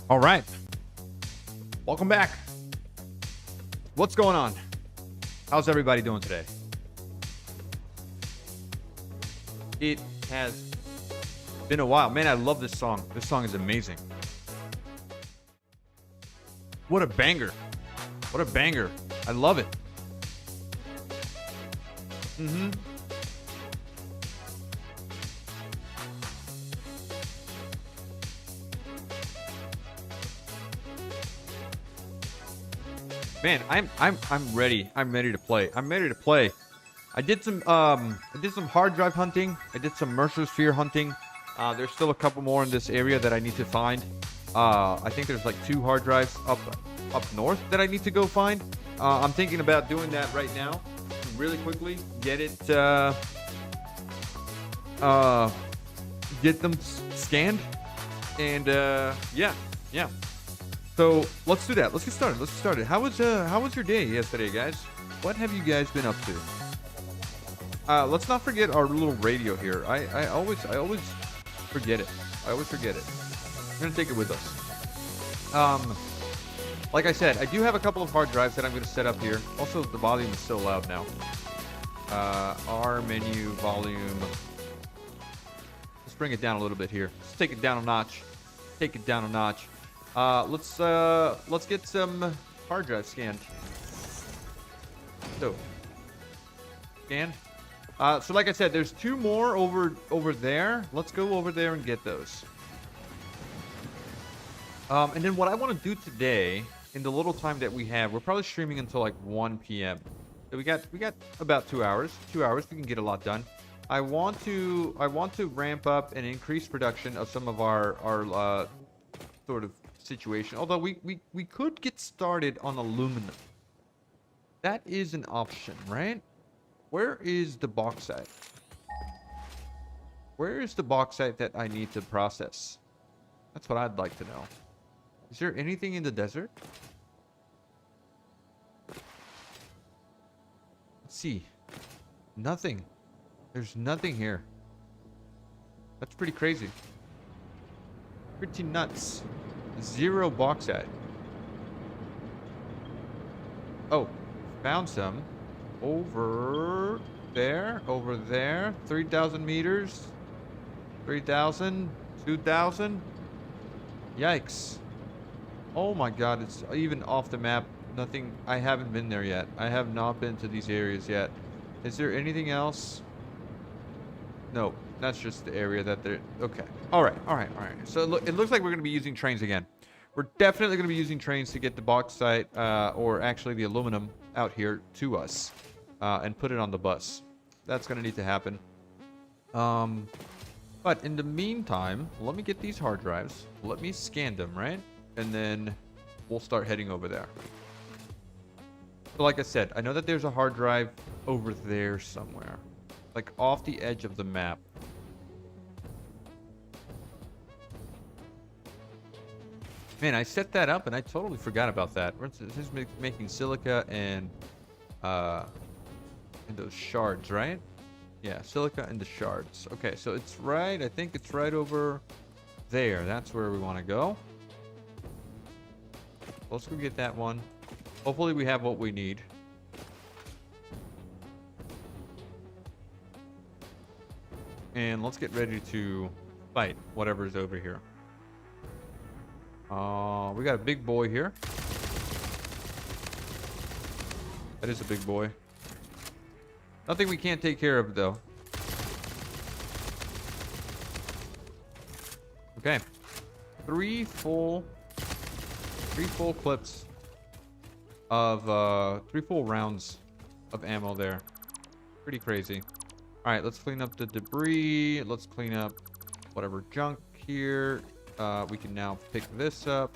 All right. Welcome back. What's going on? How's everybody doing today? It has been a while. Man, I love this song. This song is amazing. What a banger. What a banger. I love it. Man, I'm ready. I'm ready to play. I'm ready to play. I did some hard drive hunting. I did some Mercer Sphere hunting. There's still a couple more in this area that I need to find. I think there's like 2 hard drives up north that I need to go find. I'm thinking about doing that right now, really quickly. Get it, get them scanned, and yeah. So let's do that. Let's get started. How was your day yesterday, guys? What have you guys been up to? Let's not forget our little radio here. I always forget it. I'm gonna take it with us. Like I said, I do have a couple of hard drives that I'm gonna set up here. Also, the volume is so loud now. R menu volume. Let's bring it down a little bit here. Let's take it down a notch. Let's get some hard drive scanned. So, scan. So like I said, there's 2 more over there. Let's go over there and get those. And then what I want to do today, in the little time that we have, we're probably streaming until like 1 p.m. So we got about 2 hours. 2 hours, we can get a lot done. I want to ramp up and increase production of some of our sort of situation. Although we could get started on aluminum. That is an option, right? Where is the bauxite? Where is the bauxite that I need to process? That's what I'd like to know. Is there anything in the desert? Let's see. Nothing. There's nothing here. That's pretty crazy. Pretty nuts. 0 bauxite. Oh, found some. Over there. 3,000 meters. 3,000. 2,000. Yikes. Oh my god, it's even off the map. Nothing. I haven't been there yet. I have not been to these areas yet. Is there anything else? No, that's just the area that they're... Okay. All right. So it looks like we're going to be using trains again. We're definitely going to be using trains to get the bauxite, or actually the aluminum, out here to us, and put it on the bus. That's going to need to happen. But in the meantime, let me get these hard drives. Let me scan them, right? And then we'll start heading over there. So like I said, I know that there's a hard drive over there somewhere. Like off the edge of the map. Man, I set that up and I totally forgot about that. This is making silica and those shards, right? Yeah, silica and the shards. Okay, so it's right. I think it's right over there. That's where we want to go. Let's go get that one. Hopefully we have what we need. And let's get ready to fight whatever's over here. We got a big boy here. That is a big boy. Nothing we can't take care of, though. Okay. 3 full clips of 3 full rounds of ammo there. Pretty crazy. All right, let's clean up the debris. Let's clean up whatever junk here. We can now pick this up.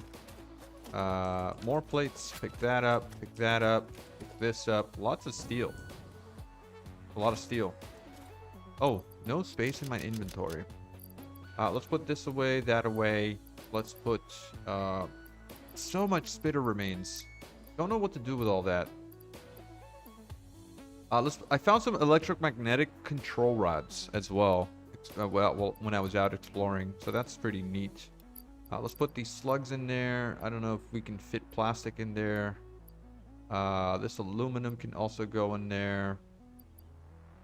More plates. Pick that up. Pick that up. Pick this up. Lots of steel. A lot of steel. Oh, no space in my inventory. Let's put this away, that away. Let's put so much spitter remains. Don't know what to do with all that. I found some electromagnetic control rods as well. Well, when I was out exploring, so that's pretty neat. Let's put these slugs in there. I don't know if we can fit plastic in there. This aluminum can also go in there.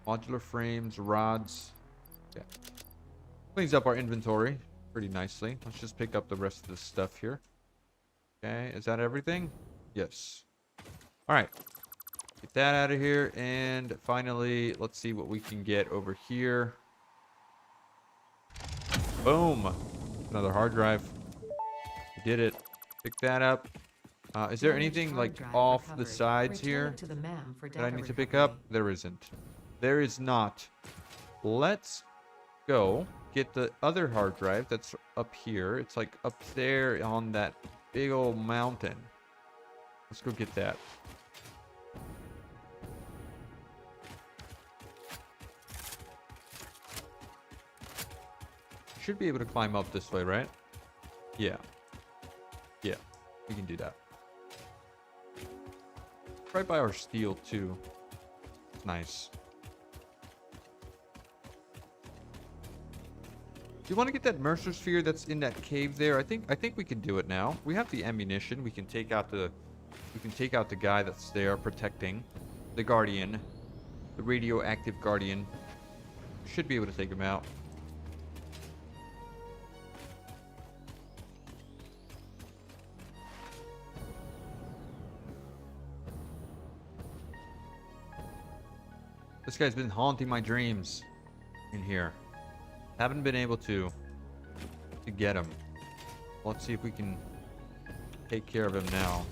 Modular frames, rods. Yeah. Cleans up our inventory pretty nicely. Let's just pick up the rest of this stuff here. Okay, is that everything? Yes. All right. Get that out of here. And finally, let's see what we can get over here. Boom. Another hard drive. We did it. Pick that up. Is there anything like off the sides here that I need to pick up? There isn't. There is not. Let's go get the other hard drive that's up here. It's like up there on that big old mountain. Let's go get that. Should be able to climb up this way, right? Yeah. Yeah, we can do that. Right by our steel too. It's nice. Do you want to get that Mercer sphere that's in that cave there? I think we can do it now. We have the ammunition. We can take out the guy that's there protecting the Guardian, the radioactive Guardian. Should be able to take him out. This guy's been haunting my dreams in here. Haven't been able to get him. Let's see if we can take care of him now.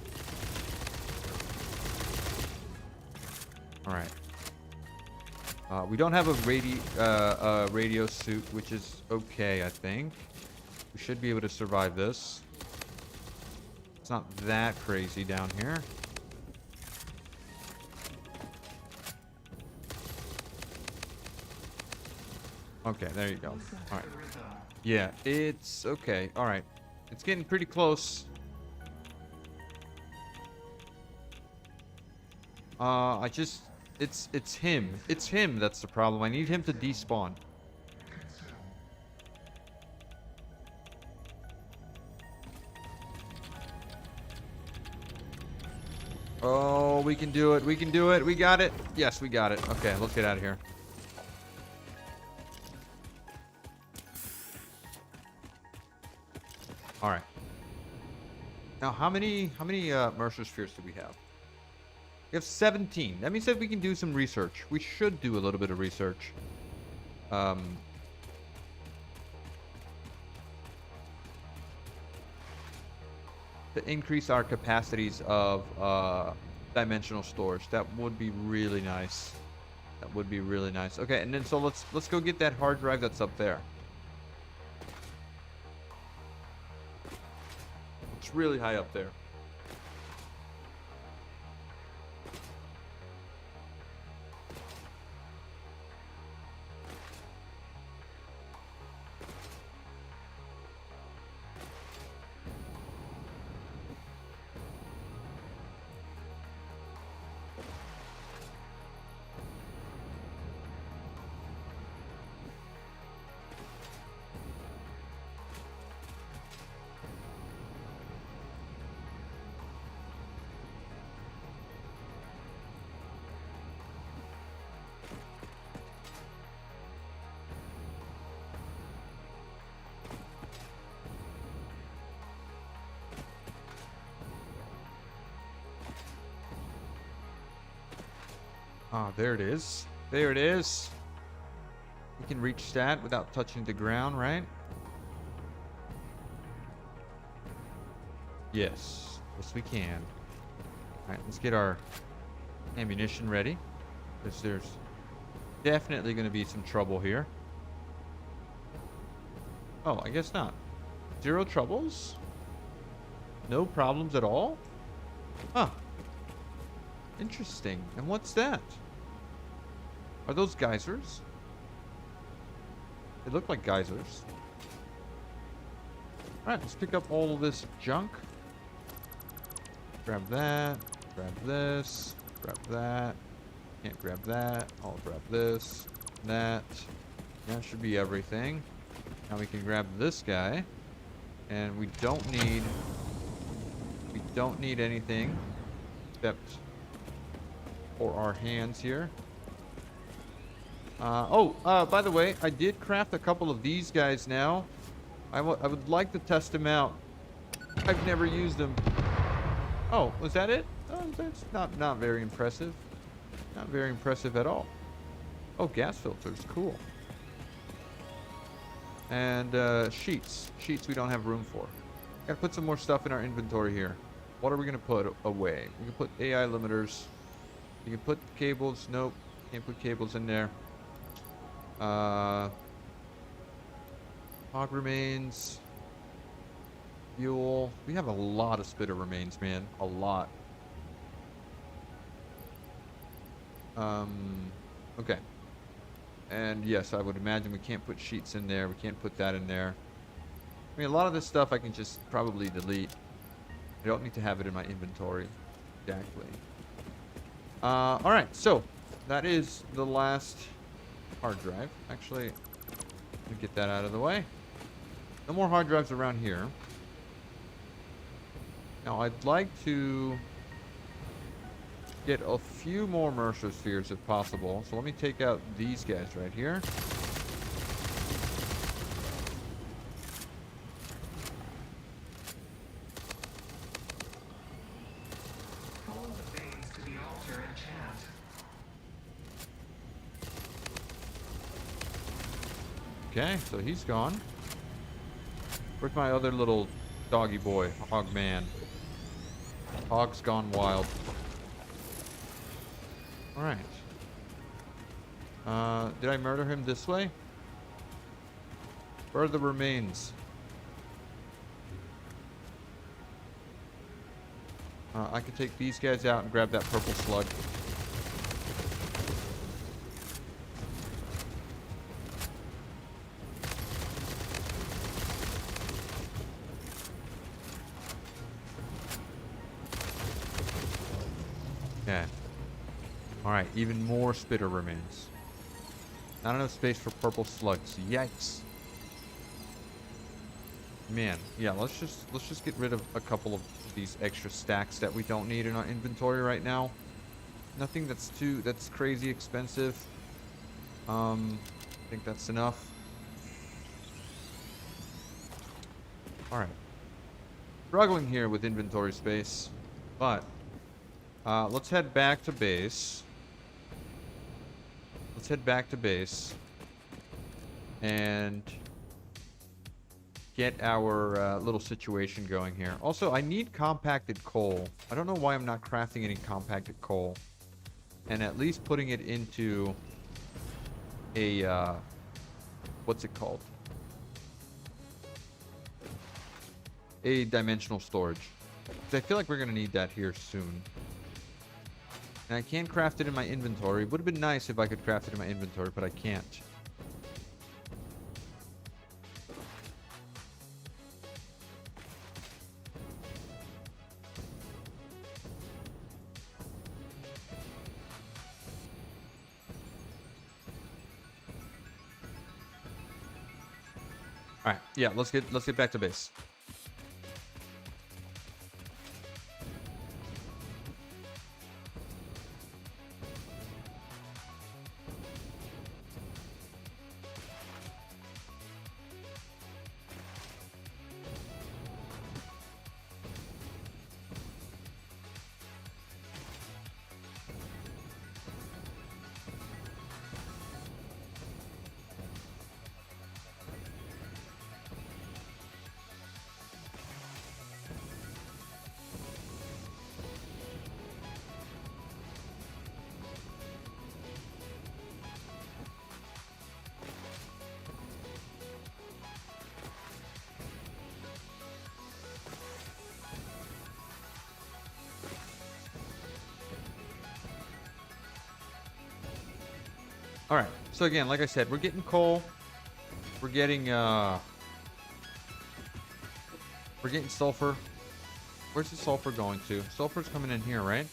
All right. We don't have a radio suit, which is okay, I think. We should be able to survive this. It's not that crazy down here. Okay, there you go. All right. Yeah, it's okay. All right. It's getting pretty close. It's him. It's him that's the problem. I need him to despawn. Oh, we can do it. We can do it. We got it. Yes, we got it. Okay, let's get out of here. All right. Now, how many Mercer spheres do we have? We have 17. That means that we can do some research. We should do a little bit of research. To increase our capacities of dimensional storage. That would be really nice. That would be really nice. Okay, and then so let's go get that hard drive that's up there. It's really high up there. Ah, there it is. There it is. We can reach that without touching the ground, right? Yes. Yes, we can. Alright, let's get our ammunition ready. Because there's definitely going to be some trouble here. Oh, I guess not. Zero troubles? No problems at all? Huh. Interesting. And what's that? Are those geysers? They look like geysers. Alright, let's pick up all of this junk. Grab that. Grab this. Grab that. Can't grab that. I'll grab this. That. That should be everything. Now we can grab this guy. And we don't need anything except for our hands here. By the way, I did craft a couple of these guys now. I would like to test them out. I've never used them. Oh, was that it? Oh, that's not very impressive. Not very impressive at all. Oh, gas filters. Cool. And sheets. Sheets we don't have room for. Gotta put some more stuff in our inventory here. What are we gonna put away? We can put AI limiters. You can put cables. Nope. Can't put cables in there. Hog remains. Fuel. We have a lot of spitter remains, man. A lot. Okay. And yes, I would imagine we can't put sheets in there. We can't put that in there. I mean, a lot of this stuff I can just probably delete. I don't need to have it in my inventory. Exactly. Alright, so that is the last hard drive. Actually, let me get that out of the way. No more hard drives around here. Now, I'd like to get a few more Mercer spheres if possible. So let me take out these guys right here. Okay, so he's gone. Where's my other little doggy boy? Hog man. Hog's gone wild. Alright. Did I murder him this way? Where are the remains? I can take these guys out and grab that purple slug. Okay. Alright, even more spitter remains. Not enough space for purple slugs. Yikes. Man, yeah, let's just get rid of a couple of these extra stacks that we don't need in our inventory right now. Nothing that's crazy expensive. I think that's enough. Alright. Struggling here with inventory space, but let's head back to base. Let's head back to base and get our little situation going here. Also, I need compacted coal. I don't know why I'm not crafting any compacted coal. And at least putting it into a, what's it called? A dimensional storage. 'Cause I feel like we're going to need that here soon. And I can't craft it in my inventory. It would have been nice if I could craft it in my inventory, but I can't. All right, yeah, let's get back to base. All right. So again, like I said, we're getting coal. We're getting sulfur. Where's the sulfur going to? Sulfur's coming in here, right?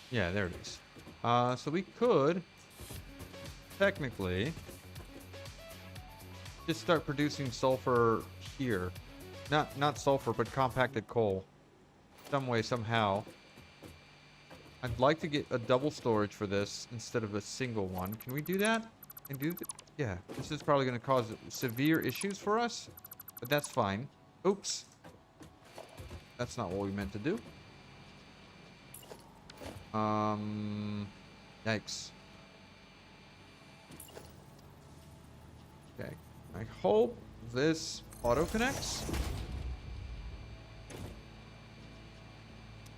Yeah, there it is. So we could technically just start producing sulfur here. Not sulfur, but compacted coal. Some way, somehow. I'd like to get a double storage for this instead of a single one. Can we do that? And yeah, this is probably going to cause severe issues for us, but that's fine. Oops. That's not what we meant to do. Yikes. Okay. I hope this auto connects.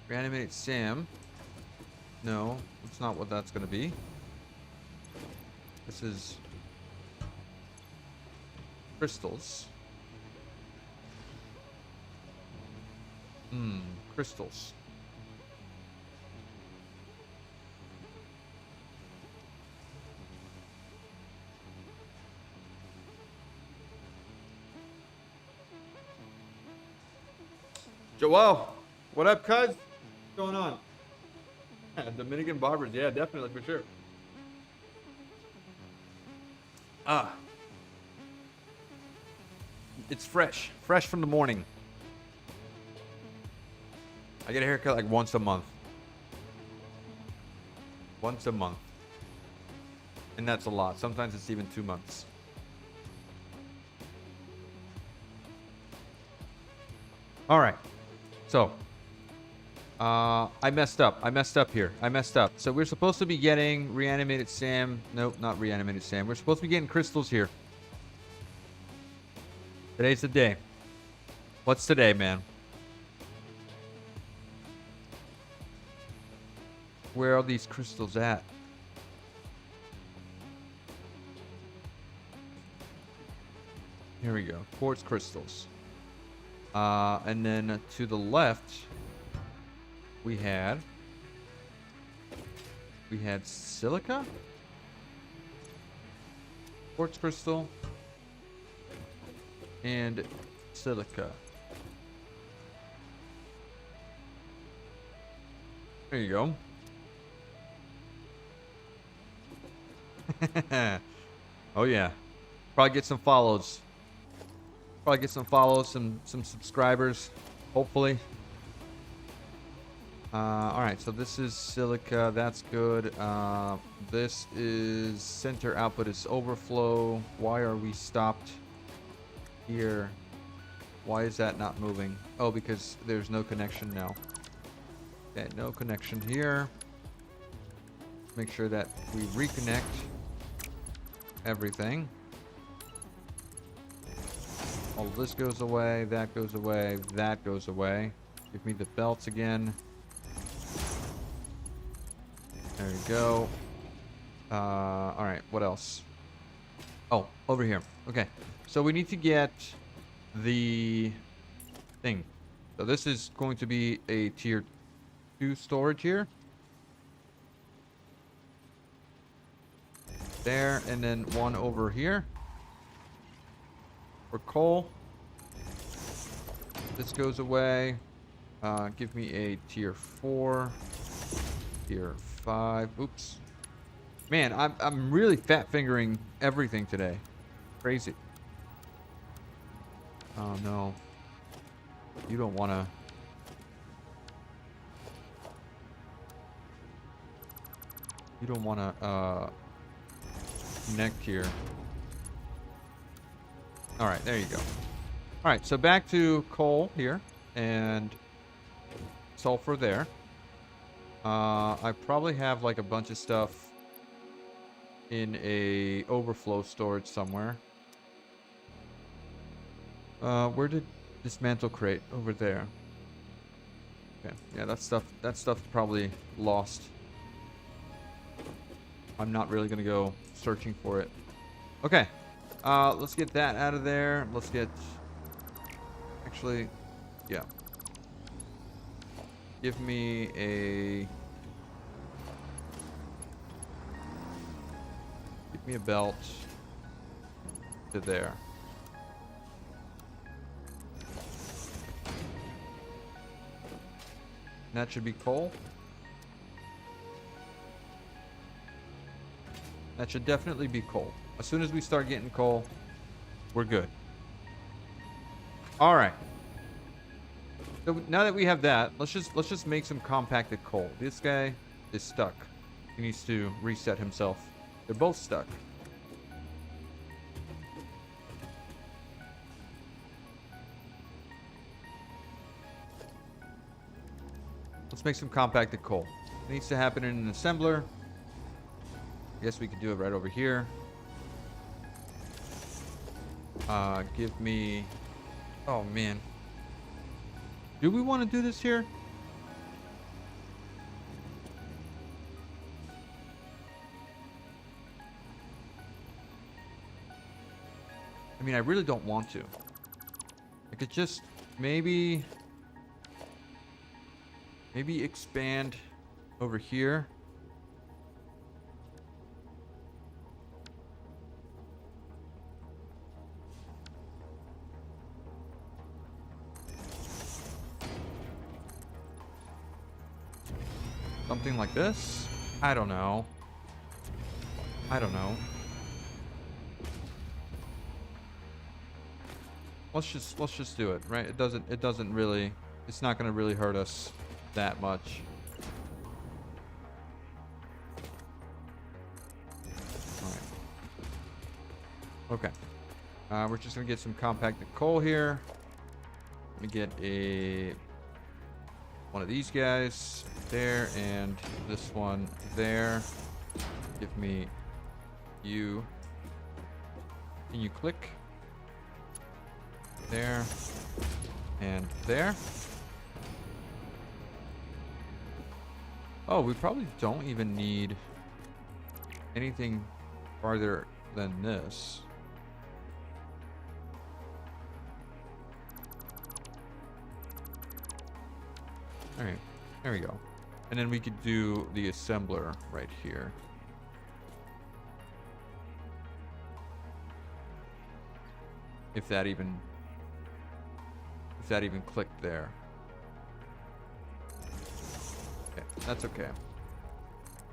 Reanimate Sam. No, that's not what that's going to be. This is crystals. Crystals. Joel, what up, cuz? What's going on? Dominican barbers, yeah, definitely, for sure. It's fresh from the morning. I get a haircut like once a month. Once a month. And that's a lot. Sometimes it's even 2 months. All right. So, I messed up. Here. I messed up. So we're supposed to be getting reanimated Sam. Nope, not reanimated Sam. We're supposed to be getting crystals here. Today's the day. What's today, man? Where are these crystals at? Here we go. Quartz crystals. And then to the left, we had silica, quartz crystal, and silica. There you go. Oh yeah. Probably get some follows. Some subscribers, hopefully. All right, so this is silica. That's good. This is center output is overflow. Why are we stopped here? Why is that not moving? Oh, because there's no connection now. Okay, no connection here. Make sure that we reconnect everything. All of this goes away, that goes away, that goes away. Give me the belts again. There you go. All right, what else? Oh, over here. Okay, so we need to get the thing. So this is going to be a tier 2 storage here. There, and then one over here. For coal. This goes away. Give me a tier 4. Tier 5. Oops. Man, I'm really fat fingering everything today. Crazy. Oh no. You don't wanna. You don't wanna connect here. All right, there you go. All right, so back to coal here and sulfur there. I probably have like a bunch of stuff in a overflow storage somewhere. Where did dismantle crate? Over there. Okay, yeah, that stuff's probably lost. I'm not really gonna go searching for it. Okay. Let's get that out of there. Let's get... Actually, yeah. Give me a... Give me a belt to there. That should be coal. That should definitely be coal. As soon as we start getting coal, we're good. All right. So now that we have that, let's just make some compacted coal. This guy is stuck. He needs to reset himself. They're both stuck. Let's make some compacted coal. It needs to happen in an assembler. I guess we could do it right over here. Give me... Oh, man. Do we want to do this here? I mean, I really don't want to. I could just maybe expand over here. Something like this? I don't know. I don't know. Let's just do it, right? It doesn't really, it's not gonna really hurt us that much. Alright. Okay. We're just gonna get some compacted coal here. Let me get one of these guys there and this one there. Give me you. Can you click? There and there. Oh, we probably don't even need anything farther than this. All right, there we go. And then we could do the assembler right here. If that even clicked there. Okay, that's okay.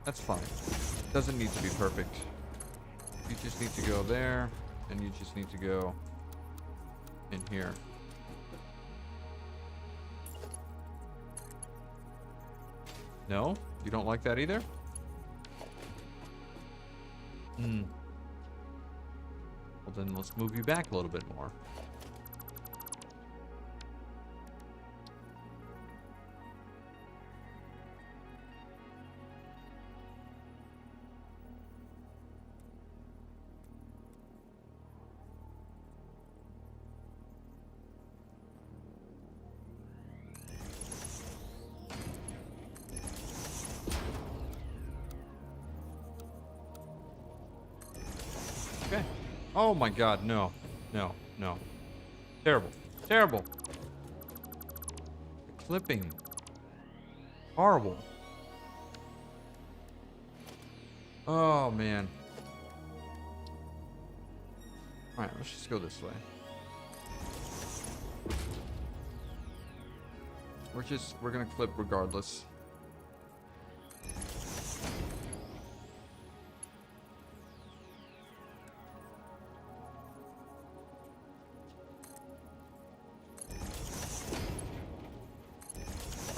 That's fine. Doesn't need to be perfect. You just need to go there, and you just need to go in here. No? You don't like that either? Hmm. Well, then let's move you back a little bit more. Okay. Oh my god, no. No, no. Terrible. Terrible. The clipping. Horrible. Oh man. Alright, let's just go this way. We're gonna clip regardless.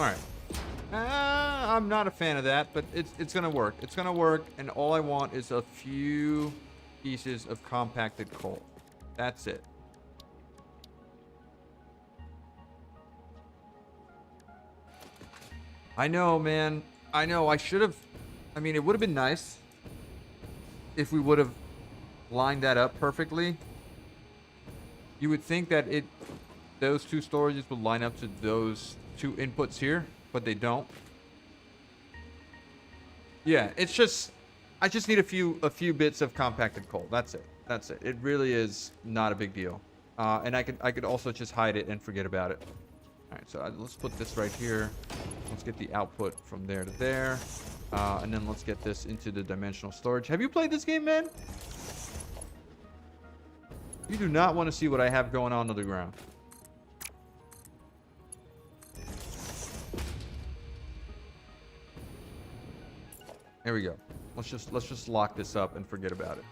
Alright. I'm not a fan of that, but it's gonna work. It's gonna work, and all I want is a few pieces of compacted coal. That's it. I know, man. I know. I should have... I mean, it would have been nice if we would have lined that up perfectly. You would think that those two storages would line up to those two inputs here, but they don't. Yeah, it's just... I just need a few bits of compacted coal. That's it. That's it. It really is not a big deal. And I could also just hide it and forget about it. Alright, so let's put this right here. Let's get the output from there to there. And then let's get this into the dimensional storage. Have you played this game, man? You do not want to see what I have going on the ground. There we go. Let's just lock this up and forget about it.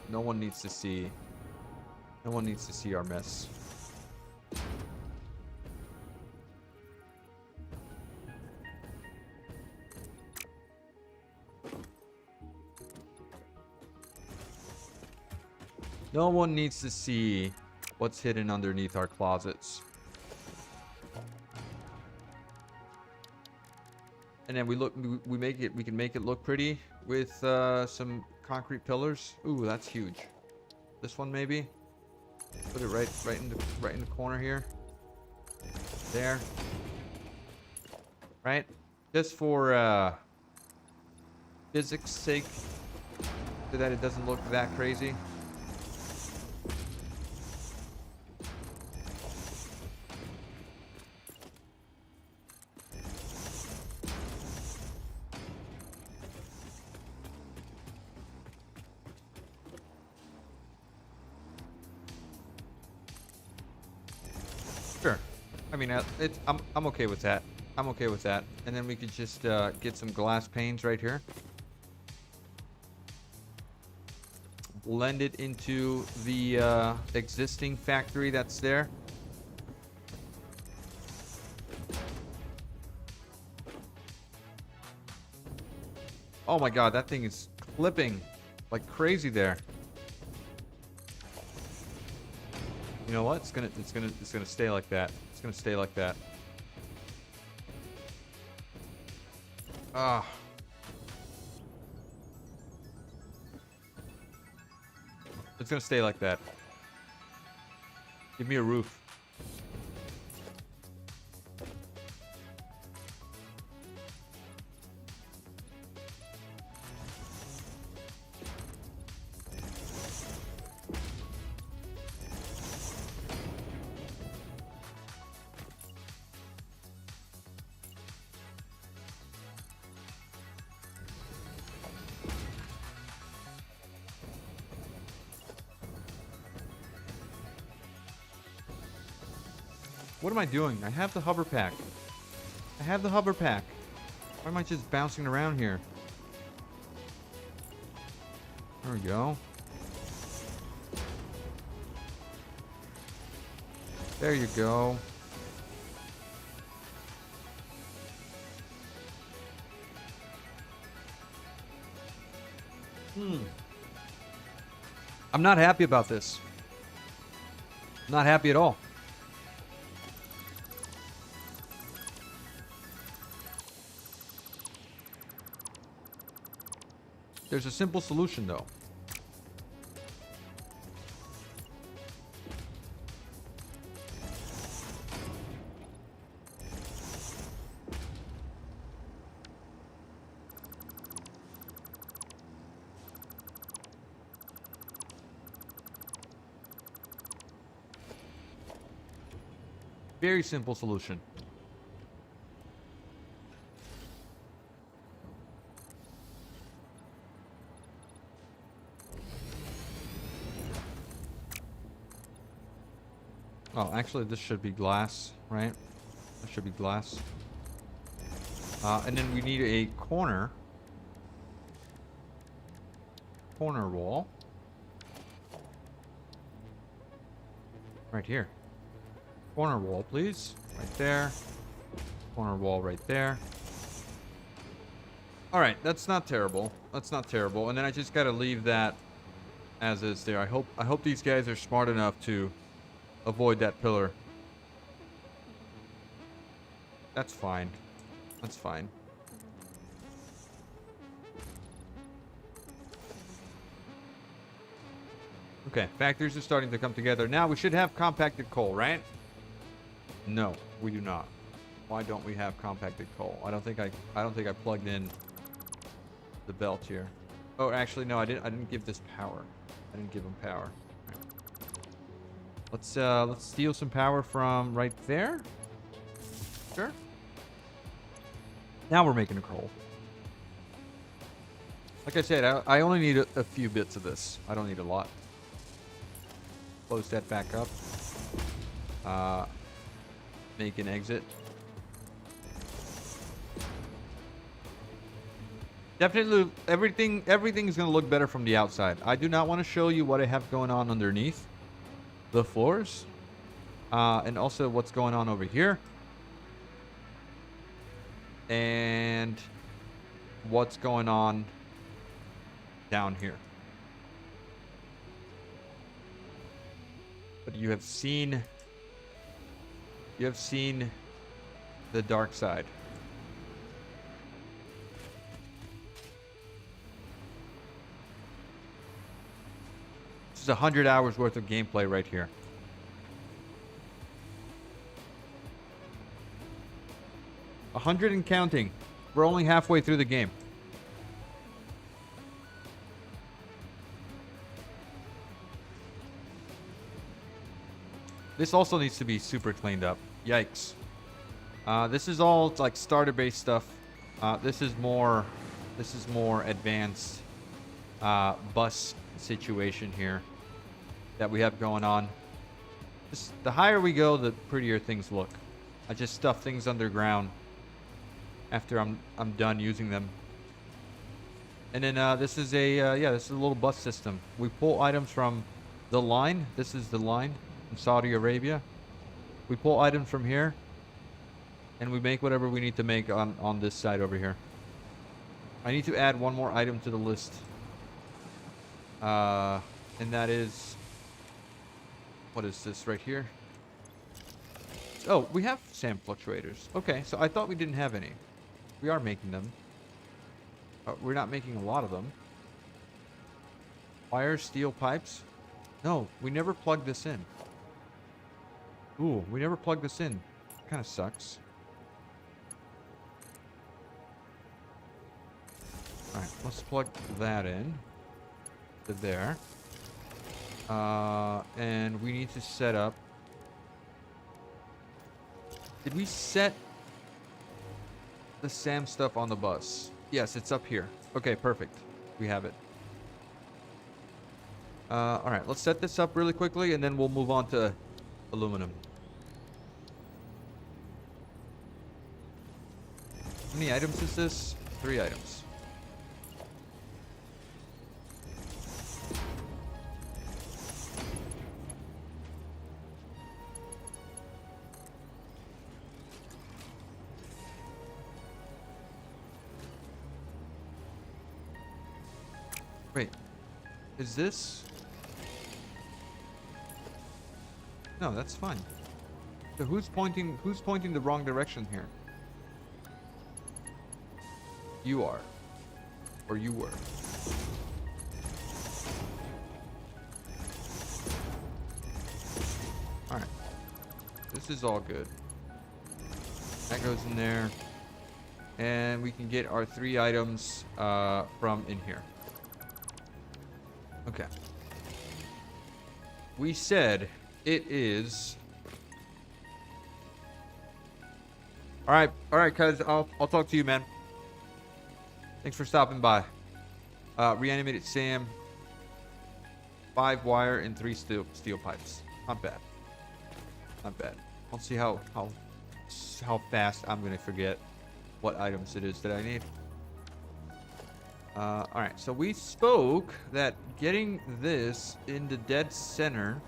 No one needs to see our mess. No one needs to see what's hidden underneath our closets. And then we make it. We can make it look pretty with some concrete pillars. Ooh, that's huge. This one maybe. Put it right in the corner here. There. Right. Just for physics' sake, so that it doesn't look that crazy. Sure. I mean, I'm okay with that. I'm okay with that. And then we could just get some glass panes right here. Blend it into the existing factory that's there. Oh my god, that thing is clipping like crazy there. You know what? It's gonna stay like that. It's gonna stay like that. Ah. It's gonna stay like that. Give me a roof. What am I doing? I have the hover pack. I have the hover pack. Why am I just bouncing around here? There we go. There you go. I'm not happy about this. Not happy at all. There's a simple solution, though. Very simple solution. Oh, actually, this should be glass, right? That should be glass. And then we need a corner wall. Right here. Corner wall, please. Right there. Corner wall right there. Alright, that's not terrible. That's not terrible. And then I just gotta leave that as is there. I hope these guys are smart enough to avoid that pillar. That's fine. That's fine. Okay, factories are starting to come together. Now we should have compacted coal, right? No, we do not. Why don't we have compacted coal? I don't think I plugged in the belt here. Oh, actually no, I didn't give this power. I didn't give him power. Right. Let's steal some power from right there. Sure. Now we're making a coal. Like I said, I only need a few bits of this. I don't need a lot. Close that back up. Make an exit. Definitely, everything is going to look better from the outside. I do not want to show you what I have going on underneath the floors. And also what's going on over here. And what's going on down here. but you have seen the dark side. This is 100 hours worth of gameplay right here. A 100 and counting. We're only halfway through the game. This also needs to be super cleaned up. Yikes. This is all like starter-based stuff. This is more advanced bus situation here that we have going on. The higher we go, the prettier things look. I just stuff things underground after I'm done using them. And then this is a little bus system. We pull items from the line. This is the line in Saudi Arabia. We pull items from here, and we make whatever we need to make on this side over here. I need to add one more item to the list. And that is... What is this right here? Oh, we have sand fluctuators. Okay, so I thought we didn't have any. We are making them. We're not making a lot of them. Wire, steel pipes. No, we never plugged this in. Ooh, we never plugged this in. Kind of sucks. Alright, let's plug that in to there. And we need to set up... Did we set the SAM stuff on the bus? Yes, it's up here. Okay, perfect. We have it. Alright, let's set this up really quickly, and then we'll move on to aluminum. How many items is this? 3 items. Wait, is this? No, that's fine. So who's pointing the wrong direction here? You are. Or you were. Alright. This is all good. That goes in there. And we can get our 3 items from in here. Okay. We said it is... Alright, cuz I'll talk to you, man. Thanks for stopping by. Reanimated SAM, 5 wire and 3 steel pipes. Not bad. Not bad. Let's see how fast I'm gonna forget what items it is that I need. Alright, so we spoke that getting this in the dead center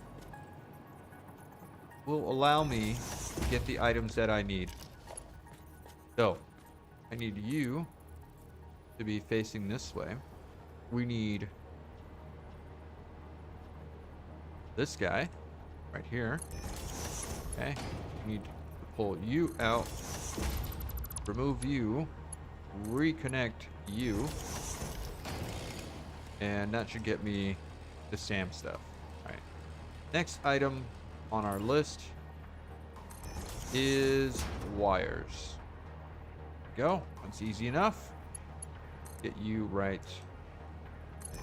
will allow me to get the items that I need. So, I need you to be facing this way. We need this guy right here. Okay, we need to pull you out, remove you, reconnect you, and that should get me the SAM stuff. Alright, next item on our list is wires. Go, that's easy enough. Get you right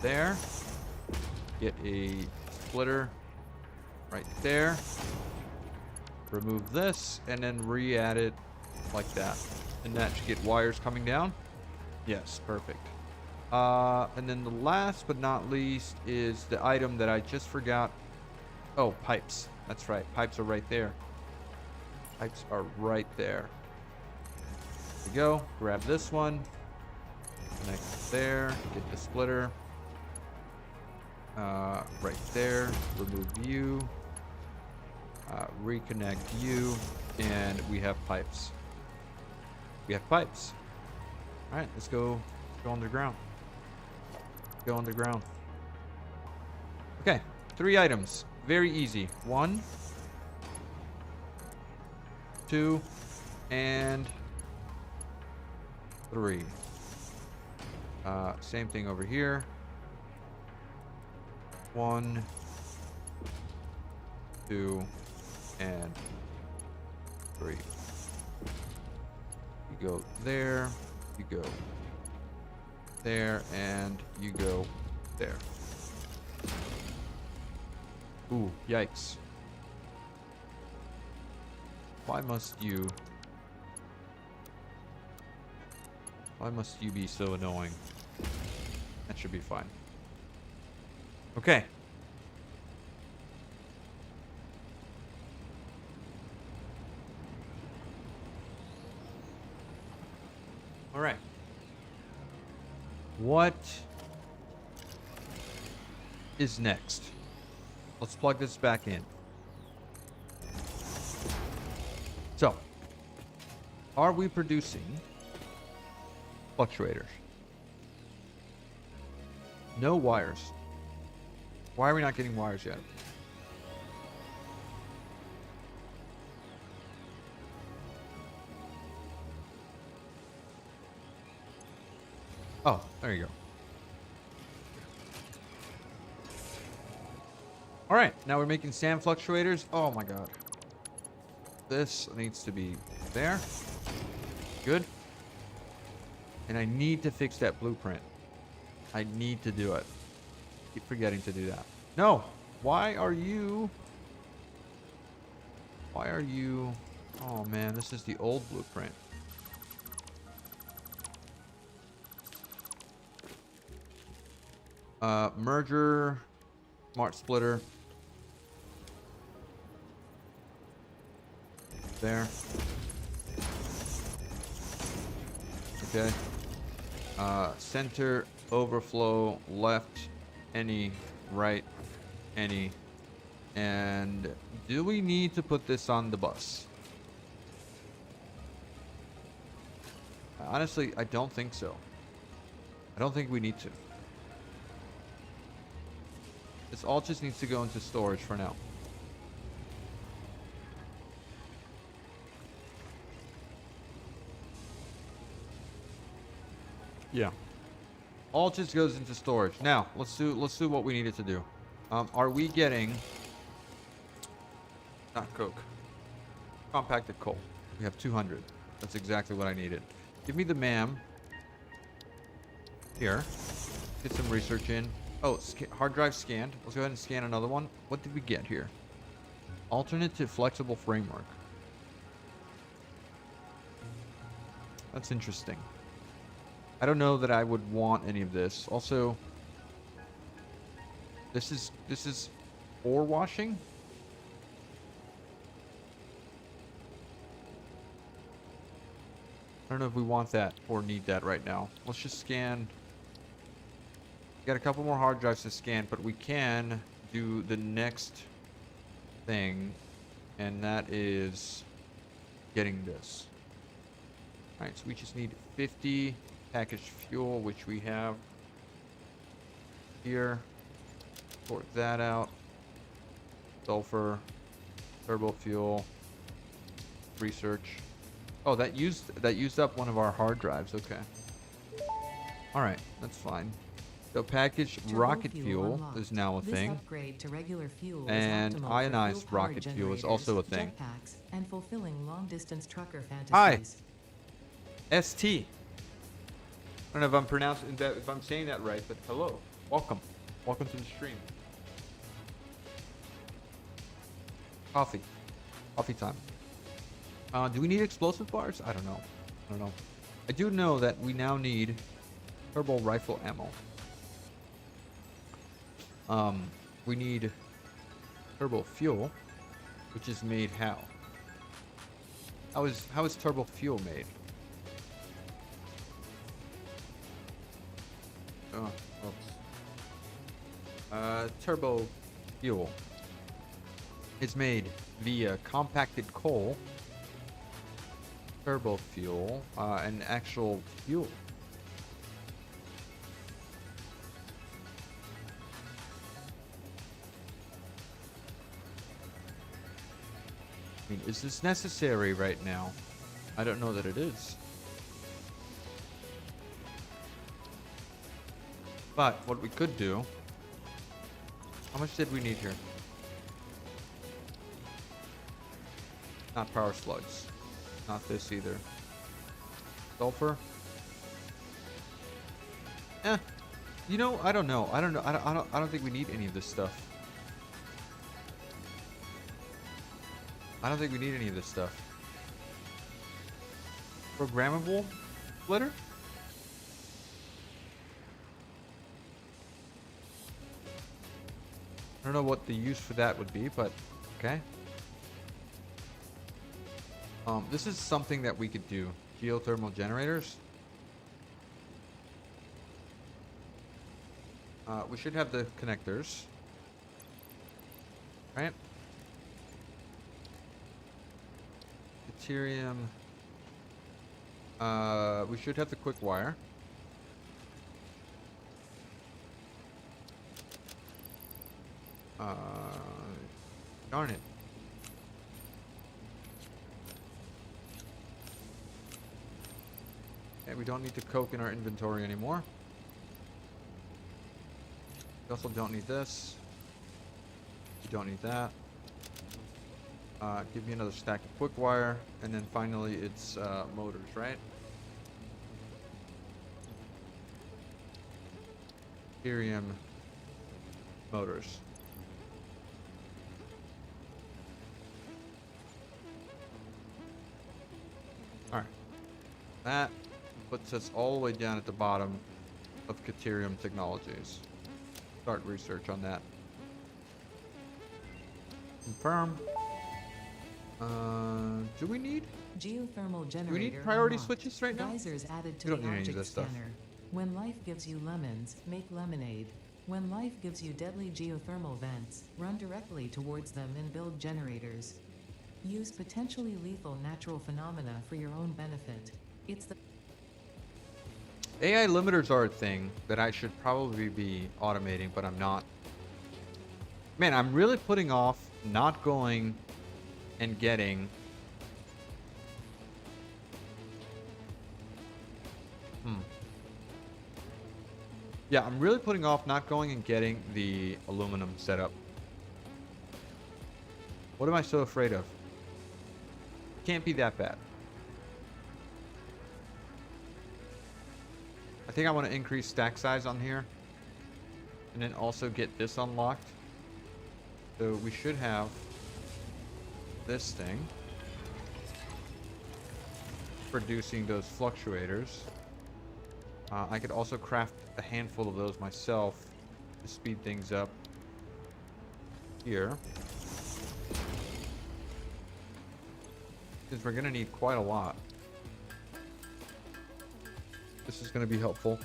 there. Get a splitter right there. Remove this and then re-add it like that. And that should get wires coming down. Yes, perfect. And then the last but not least is the item that I just forgot. Oh, pipes. That's right. Pipes are right there. Pipes are right there. There we go. Grab this one. Connect there. Get the splitter. Right there. Remove you. Reconnect you. And we have pipes. We have pipes. Alright, let's go underground. Go underground. Okay, 3 items. Very easy. 1, 2, and 3. Same thing over here. 1, 2, and 3. You go there, you go there, and you go there. Ooh, yikes. Why must you be so annoying? That should be fine. Okay. All right. What is next? Let's plug this back in. So, are we producing fluctuators? No wires. Why are we not getting wires yet? Oh, there you go. All right, now we're making sand fluctuators. Oh my god. This needs to be there. Good. And I need to fix that blueprint. I need to do it. Keep forgetting to do that. No. Why are you... Oh man, this is the old blueprint. Merger, smart splitter. There. Okay. Center, overflow, left, any, right, any. And do we need to put this on the bus? Honestly, I don't think so. I don't think we need to. This all just needs to go into storage for now. Yeah. All just goes into storage. Now, let's do what we needed to do. Are we getting not coke? Compacted coal. We have 200. That's exactly what I needed. Give me the MAM. Here. Get some research in. Oh, hard drive scanned. Let's go ahead and scan another one. What did we get here? Alternative flexible framework. That's interesting. I don't know that I would want any of this. Also, this is ore washing. I don't know if we want that or need that right now. Let's just scan. Got a couple more hard drives to scan, but we can do the next thing, and that is getting this. All right, so we just need 50 packaged fuel, which we have here. Sort that out. Sulfur, turbo fuel, research. Oh, that used up one of our hard drives. Okay. All right, that's fine. So packaged rocket fuel is now a thing. Upgrade to regular fuel and is ionized rocket fuel is also a thing. Jetpacks, and fulfilling long-distance trucker fantasies. Hi. ST. I don't know if I'm pronouncing that, if I'm saying that right, but hello. Welcome. Welcome to the stream. Coffee. Coffee time. Do we need explosive bars? I don't know. I do know that we now need turbo rifle ammo. We need turbo fuel, which is made how? How is turbo fuel made? Oh, oops. Turbo fuel is made via compacted coal, turbo fuel, and actual fuel. I mean, is this necessary right now? I don't know that it is. But what we could do... How much did we need here? Not power slugs. Not this either. Sulfur. You know, I don't know. I don't think we need any of this stuff. I don't think we need any of this stuff. Programmable splitter? I don't know what the use for that would be, but okay. This is something that we could do. Geothermal generators. We should have the connectors. Right? Deuterium. We should have the quick wire. Darn it. Okay, we don't need the coke in our inventory anymore. We also don't need this. We don't need that. Give me another stack of quick wire, and then finally it's motors, right? Deuterium motors. Alright. That puts us all the way down at the bottom of Deuterium Technologies. Start research on that. Confirm. Do we need? Geothermal generator. Do we need priority unlocked. switches right now? Geysers added to We don't the need any of object this stuff. scanner. When life gives you lemons, make lemonade. When life gives you deadly geothermal vents, run directly towards them and build generators. Use potentially lethal natural phenomena for your own benefit. It's the AI limiters are a thing that I should probably be automating, but I'm not. Man, I'm really putting off not going and getting... Yeah, I'm really putting off not going and getting the aluminum setup. What am I so afraid of? Can't be that bad. I think I want to increase stack size on here. And then also get this unlocked. So we should have this thing producing those fluctuators. I could also craft a handful of those myself to speed things up here. Because we're going to need quite a lot. This is going to be helpful.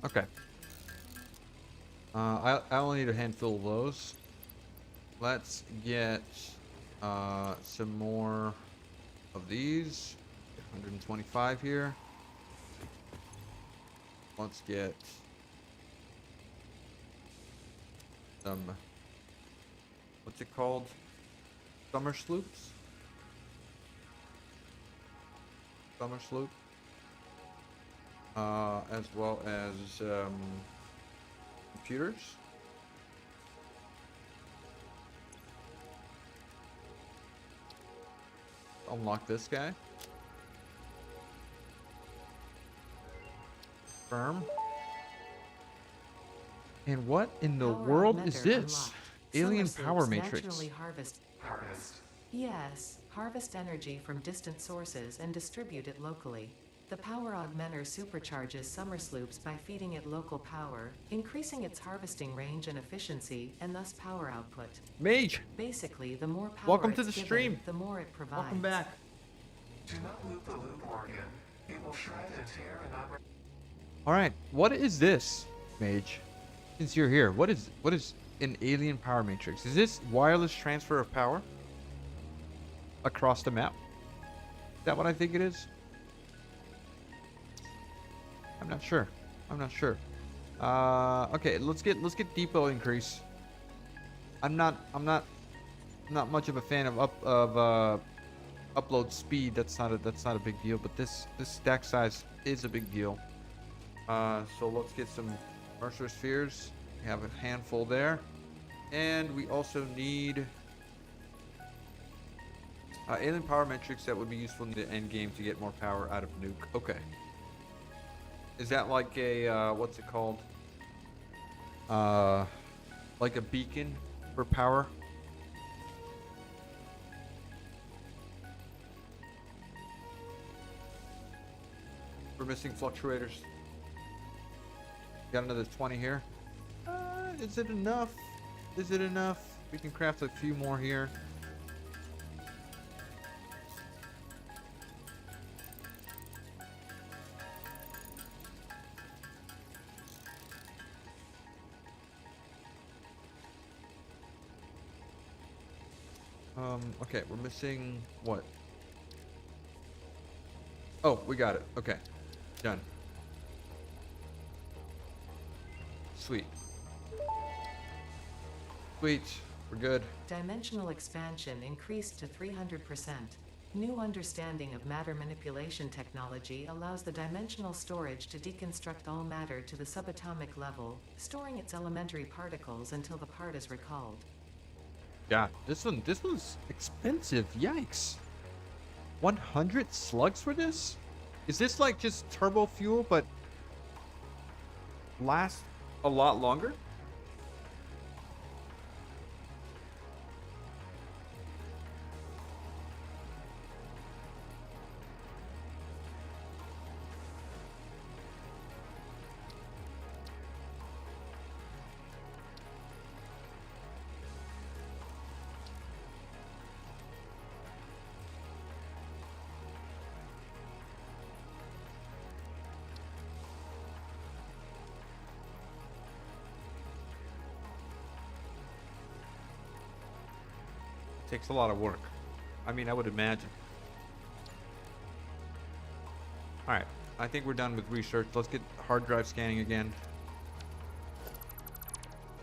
Okay. I only need a handful of those. Let's get some more of these. 125 here. Let's get some, what's it called? Summer sloops? Summer sloop. As well as computers. Unlock this guy. Firm. And what in the power world is augmenter this? unlocked. Alien Summer power slopes matrix. naturally harvest. Yes, harvest energy from distant sources and distribute it locally. The power augmenter supercharges summer sloops by feeding it local power, increasing its harvesting range and efficiency, and thus power output. Mage, Basically, the more power welcome to it's the given, stream. the more it provides. Welcome back. Do not loop the loop, Morgan. It will shred and tear and not... All right, what is this, Mage? Since you're here, what is an alien power matrix? Is this wireless transfer of power across the map? Is that what I think it is? I'm not sure. I'm not sure. Okay, let's get depot increase. I'm not much of a fan of upload speed. That's not a big deal, but this stack size is a big deal. So let's get some Mercer spheres. We have a handful there, and we also need alien power metrics that would be useful in the end game to get more power out of nuke. Okay. Is that like a what's it called? Like a beacon for power? We're missing fluctuators. Got another 20 here. Is it enough? Is it enough? We can craft a few more here. Okay, we're missing what? Oh, we got it. Okay, done. Sweet. Sweet, we're good. Dimensional expansion increased to 300%. New understanding of matter manipulation technology allows the dimensional storage to deconstruct all matter to the subatomic level, storing its elementary particles until the part is recalled. Yeah, this one's expensive. Yikes. 100 slugs for this? Is this like just turbo fuel but lasts a lot longer? Takes a lot of work. I mean, I would imagine. Alright, I think we're done with research. Let's get hard drive scanning again.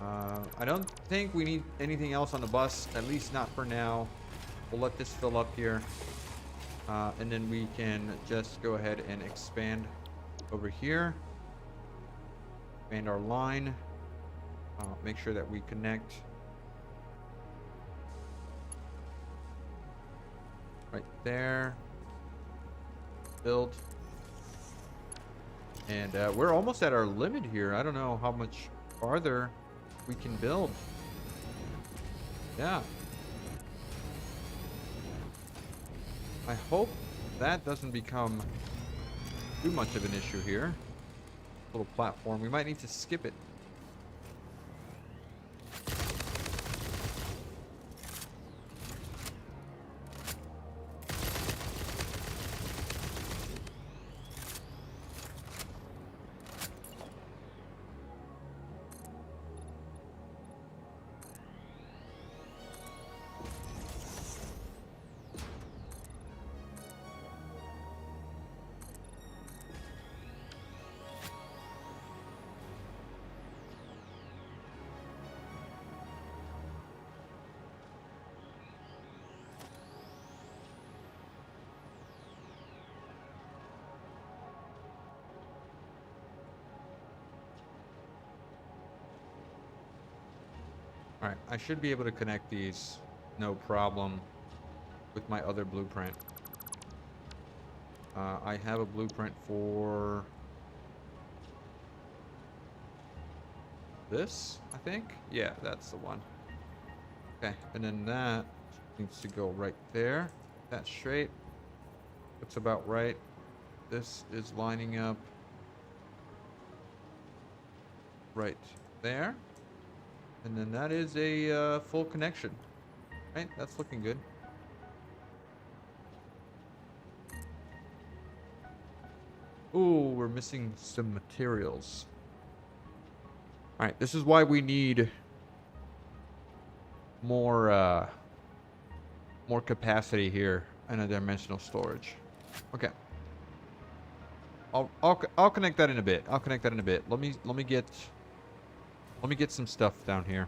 I don't think we need anything else on the bus, at least not for now. We'll let this fill up here. And then we can just go ahead and expand over here. Expand our line. Make sure that we connect right there. Build. And we're almost at our limit here. I don't know how much farther we can build. Yeah. I hope that doesn't become too much of an issue here. Little platform. We might need to skip it. Alright, I should be able to connect these no problem with my other blueprint. I have a blueprint for this, I think. Yeah, that's the one. Okay, and then that needs to go right there. That's straight. Looks about right. This is lining up right there. And then that is a full connection. Right? That's looking good. Ooh, we're missing some materials. Alright, this is why we need more capacity here in a dimensional storage. Okay. I'll connect that in a bit. I'll connect that in a bit. Let me get some stuff down here.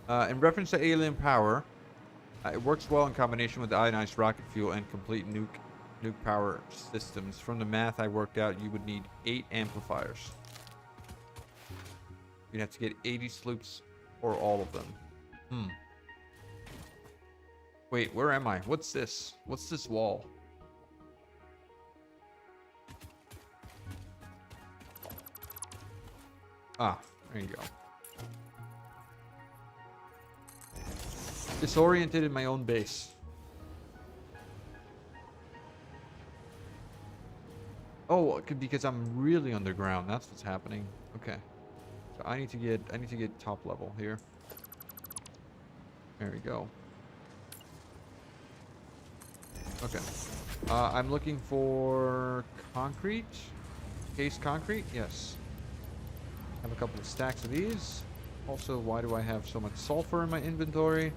In reference to alien power, it works well in combination with ionized rocket fuel and complete nuke power systems. From the math I worked out, you would need 8 amplifiers. You'd have to get 80 sloops or all of them. Wait, where am I? What's this? What's this wall? Ah, there you go. Disoriented in my own base. Oh, because I'm really underground. That's what's happening. Okay. So I need to get top level here. There we go. Okay. I'm looking for concrete. Case concrete? Yes. Have a couple of stacks of these. Also, why do I have so much sulfur in my inventory?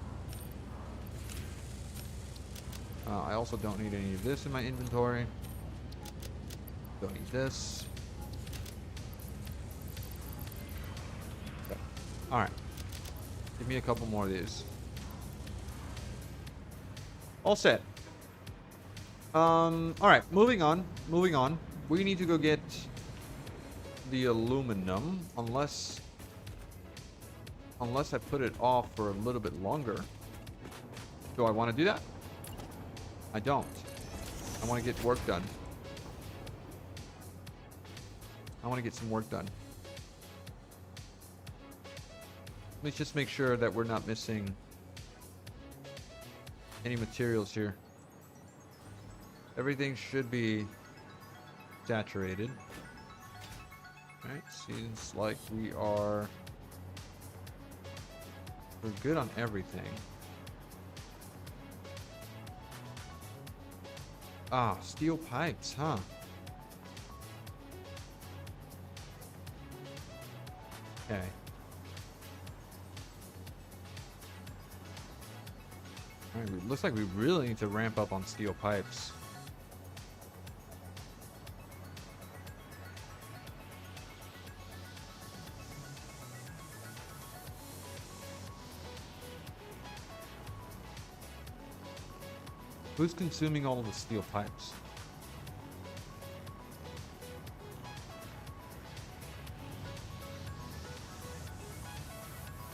I also don't need any of this in my inventory. Don't need this. Okay. Alright. Give me a couple more of these. All set. Alright, moving on. Moving on. We need to go get the aluminum, unless I put it off for a little bit longer. Do I want to do that? I don't. I want to get work done. I want to get some work done. Let's just make sure that we're not missing any materials here. Everything should be saturated. Alright, seems like we're good on everything. Ah, steel pipes, huh? Okay. Alright, looks like we really need to ramp up on steel pipes. Who's consuming all of the steel pipes?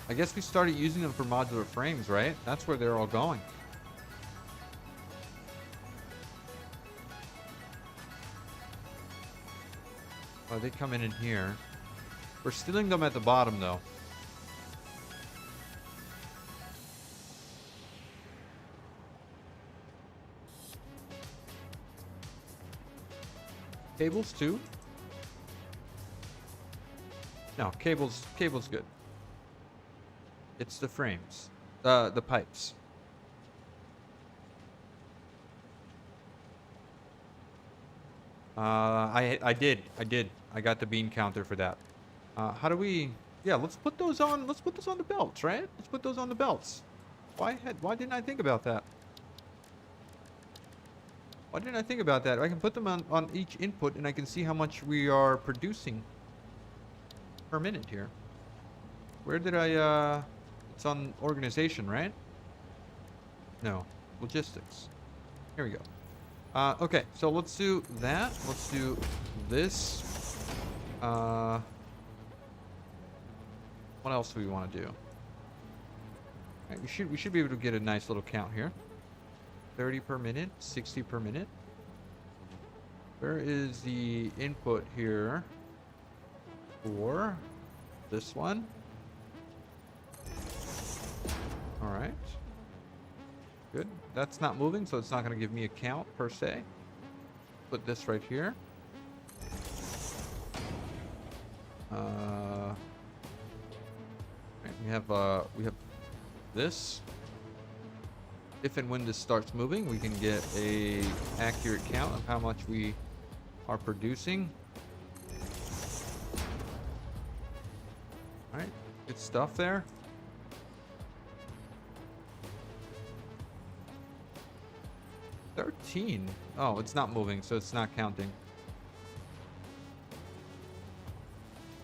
I guess we started using them for modular frames, right? That's where they're all going. Oh, they come in here. We're stealing them at the bottom, though. Cables too? No, cables good. It's the frames. The pipes. I did. I got the bean counter for that. How do we... Yeah, let's put those on the belts, right? Let's put those on the belts. Why didn't I think about that? Why didn't I think about that? I can put them on each input and I can see how much we are producing per minute here. Where did I, it's on organization, right? No, logistics. Here we go. Okay, so let's do that. Let's do this. What else do we want to do? Right, we should be able to get a nice little count here. 30 per minute, 60 per minute. Where is the input here for this one? All right. Good. That's not moving, so it's not going to give me a count per se. put this right here. Right, we have this. If and when this starts moving, we can get a accurate count of how much we are producing. All right, good stuff there. Oh, it's not moving, so it's not counting.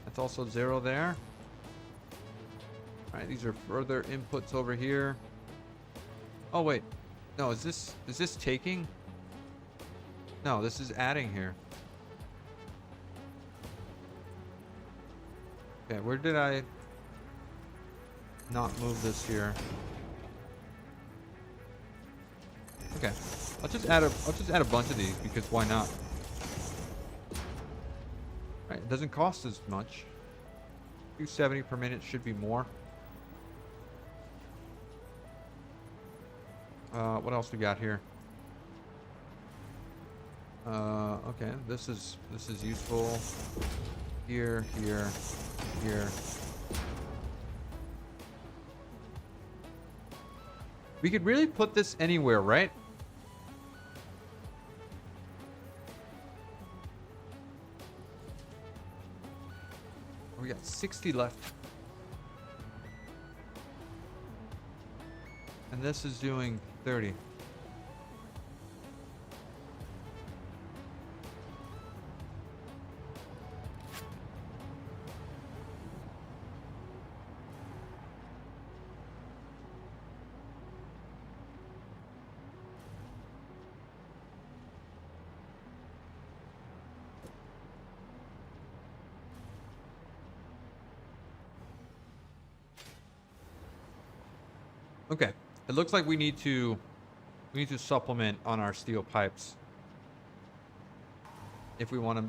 That's also 0 there. All right, these are further inputs over here. Oh wait, no, is this taking? No, this is adding here. Okay, where did I not move this here? Okay, I'll just add a bunch of these because why not? Right, it doesn't cost as much. 270 per minute should be more. What else we got here? Okay, this is useful. Here. We could really put this anywhere, right? We got 60 left. And this is doing 30. Okay. It looks like we need to supplement on our steel pipes if we want to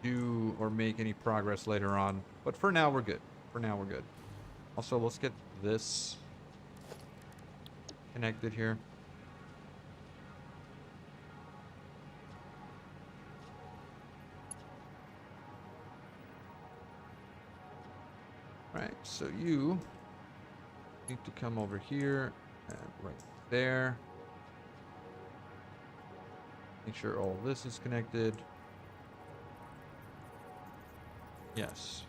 do or make any progress later on. But for now, we're good. Also, let's get this connected here. Right, so you need to come over here and right there. Make sure all this is connected. Yes.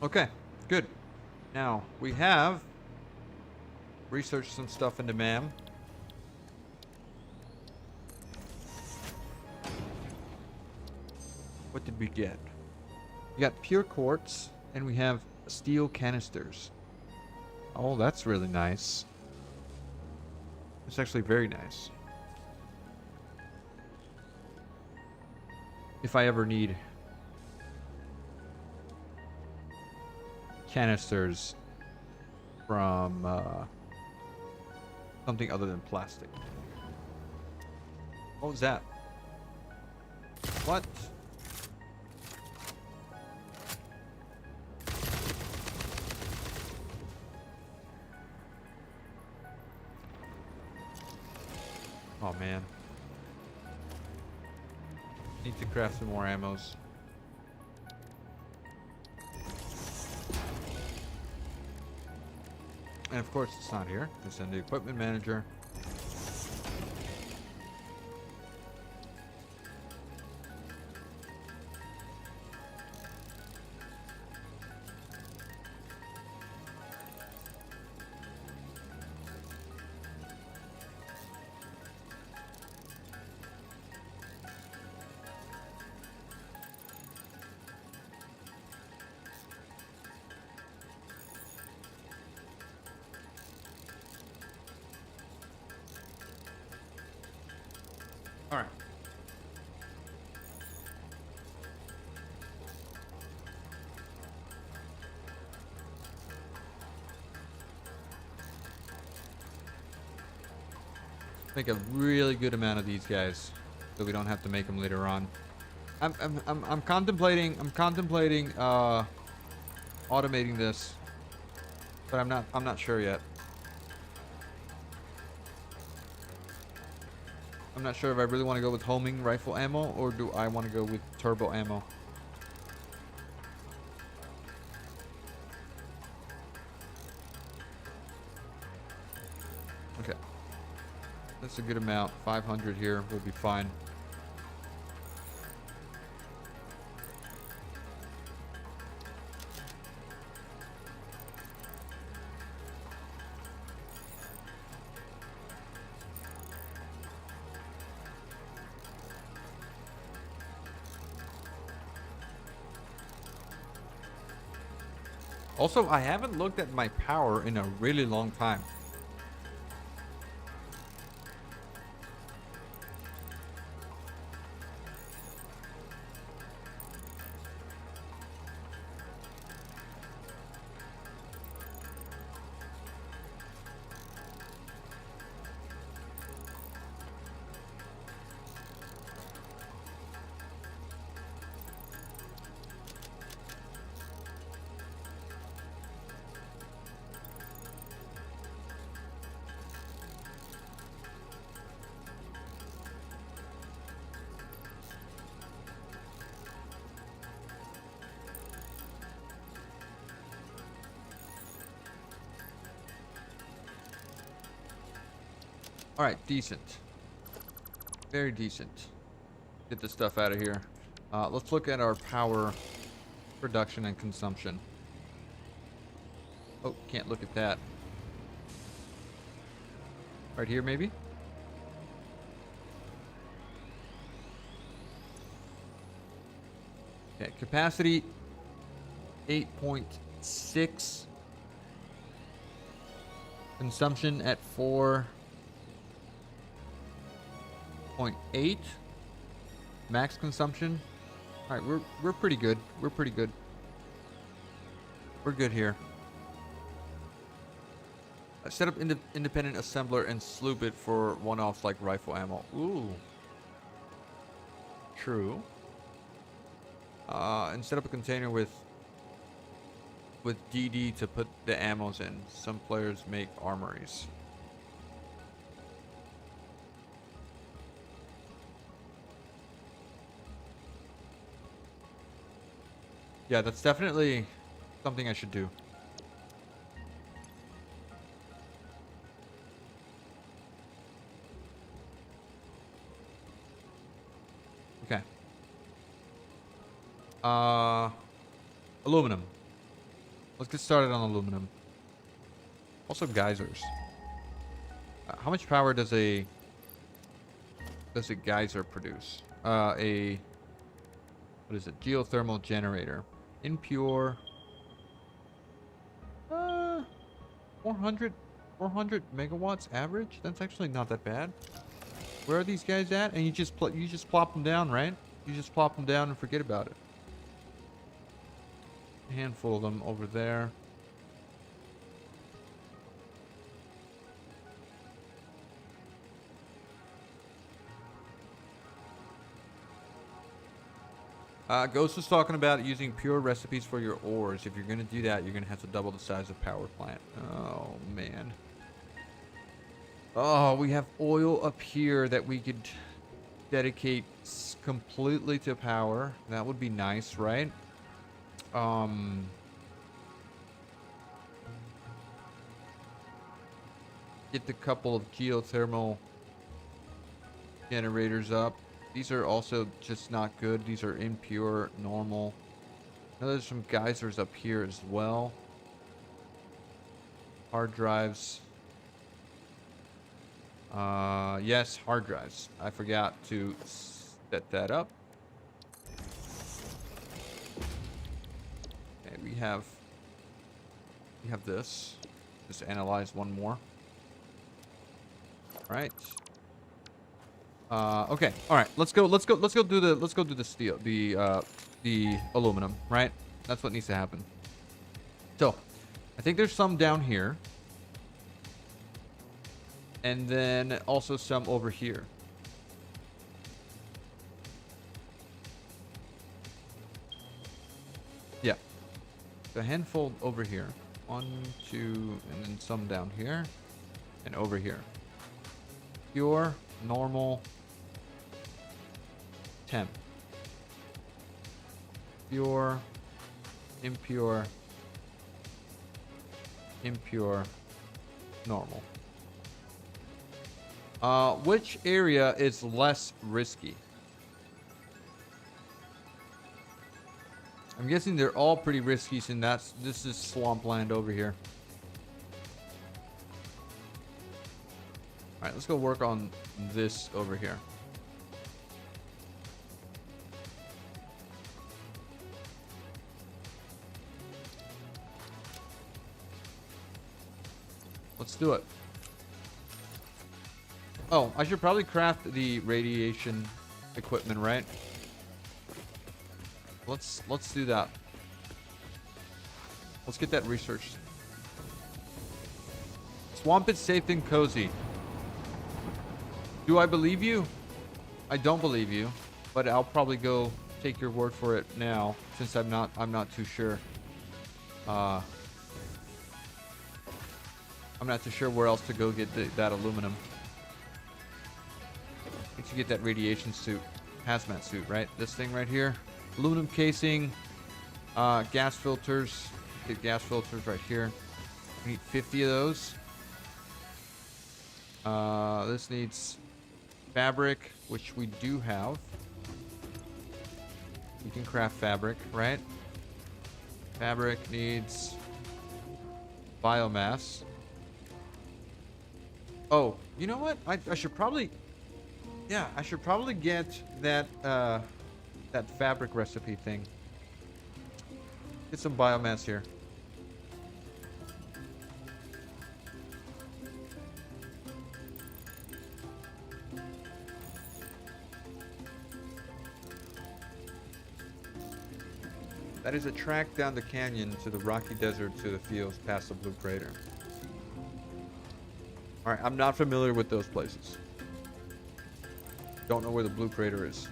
Okay, good. Now, we have researched some stuff into MAM. What did we get? We got pure quartz, and we have steel canisters. Oh, that's really nice. It's actually very nice. If I ever need canisters from something other than plastic. What was that? What? Oh man. Need to craft some more ammos. And of course it's not here. It's in the equipment manager. All right. Make a really good amount of these guys. so we don't have to make them later on. I'm contemplating automating this, but I'm not sure yet. I'm not sure if I really want to go with homing rifle ammo or do I want to go with turbo ammo. Okay. That's a good amount. 500 here will be fine. Also, I haven't looked at my power in a really long time. All right, decent. Very decent. Get this stuff out of here. Let's look at our power production and consumption. Oh, can't look at that. Right here, maybe? Okay, capacity 8.6. Consumption at 4.8. Max consumption. All right, we're pretty good. We're pretty good. We're good here. Set up independent assembler and sloop it for one-offs like rifle ammo. Ooh. True. And set up a container with DD to put the ammos in. Some players make armories. Yeah, that's definitely something I should do. Okay. Aluminum. Let's get started on aluminum. Also geysers. How much power does a geyser produce? What is it? Geothermal generator. Impure. 400 megawatts average. That's actually not that bad. Where are these guys at? And you just plop them down, right? You just plop them down and forget about it. A handful of them over there. Ghost was talking about using pure recipes for your ores. If you're going to do that, you're going to have to double the size of power plant. Oh, man. Oh, we have oil up here that we could dedicate completely to power. That would be nice, right? Get the couple of geothermal generators up. These are also just not good. These are impure, normal. Now there's some geysers up here as well. Hard drives. Yes, hard drives. I forgot to set that up. Okay, we have this. Just analyze one more. All right. Okay. All right. Let's go do the steel, the aluminum, right? That's what needs to happen. So, I think there's some down here. And then also some over here. a handful over here. 1, 2, and then some down here. And over here. Pure, normal, temp. Pure, impure, impure, normal. Which area is less risky? I'm guessing they're all pretty risky since this is swampland over here. Alright, let's go work on this over here. Let's do it. Oh, I should probably craft the radiation equipment, right? Let's do that. Let's get that researched. Swamp is safe and cozy. Do I believe you? I don't believe you, but I'll probably go take your word for it now since I'm not too sure. I'm not too sure where else to go get that aluminum. Need to get that radiation suit, hazmat suit, right? This thing right here, aluminum casing, gas filters. Get gas filters right here. We need 50 of those. This needs fabric, which we do have. We can craft fabric, right? Fabric needs biomass. Oh, you know what? I should probably, yeah, I should probably get that that fabric recipe thing. Get some biomass here. That is a track down the canyon to the rocky desert to the fields past the Blue Crater. Alright, I'm not familiar with those places. Don't know where the Blue Crater is.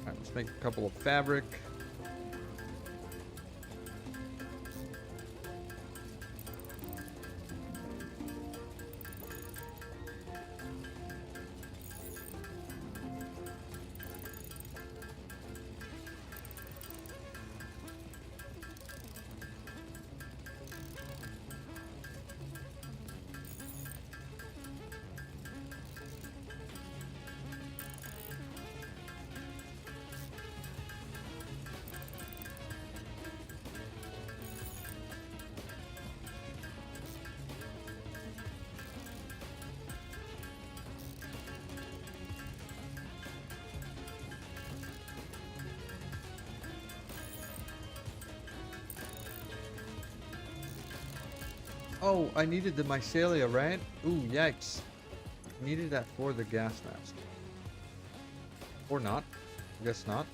Alright, let's make a couple of fabric. Oh, I needed the mycelia, right? Ooh, yikes. Needed that for the gas mask. Or not. I guess not.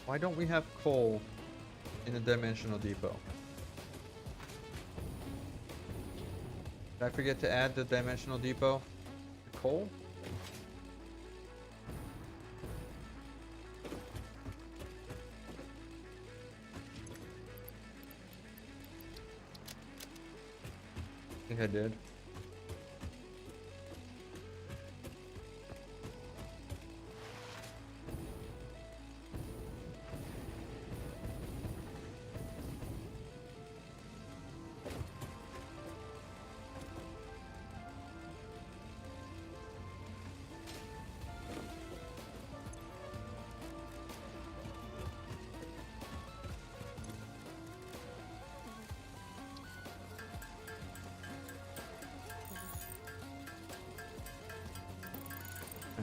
Why don't we have coal in a dimensional depot? Did I forget to add the dimensional depot? The coal? I think I did.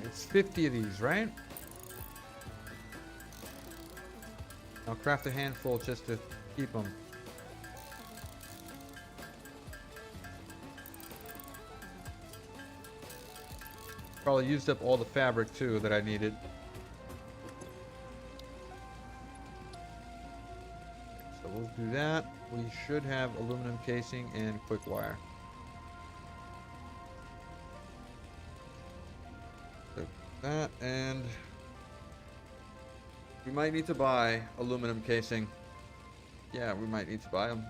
It's 50 of these, right? I'll craft a handful just to keep them. Probably used up all the fabric too that I needed. So we'll do that. We should have aluminum casing and quick wire. That, and we might need to buy aluminum casing. Yeah, we might need to buy them.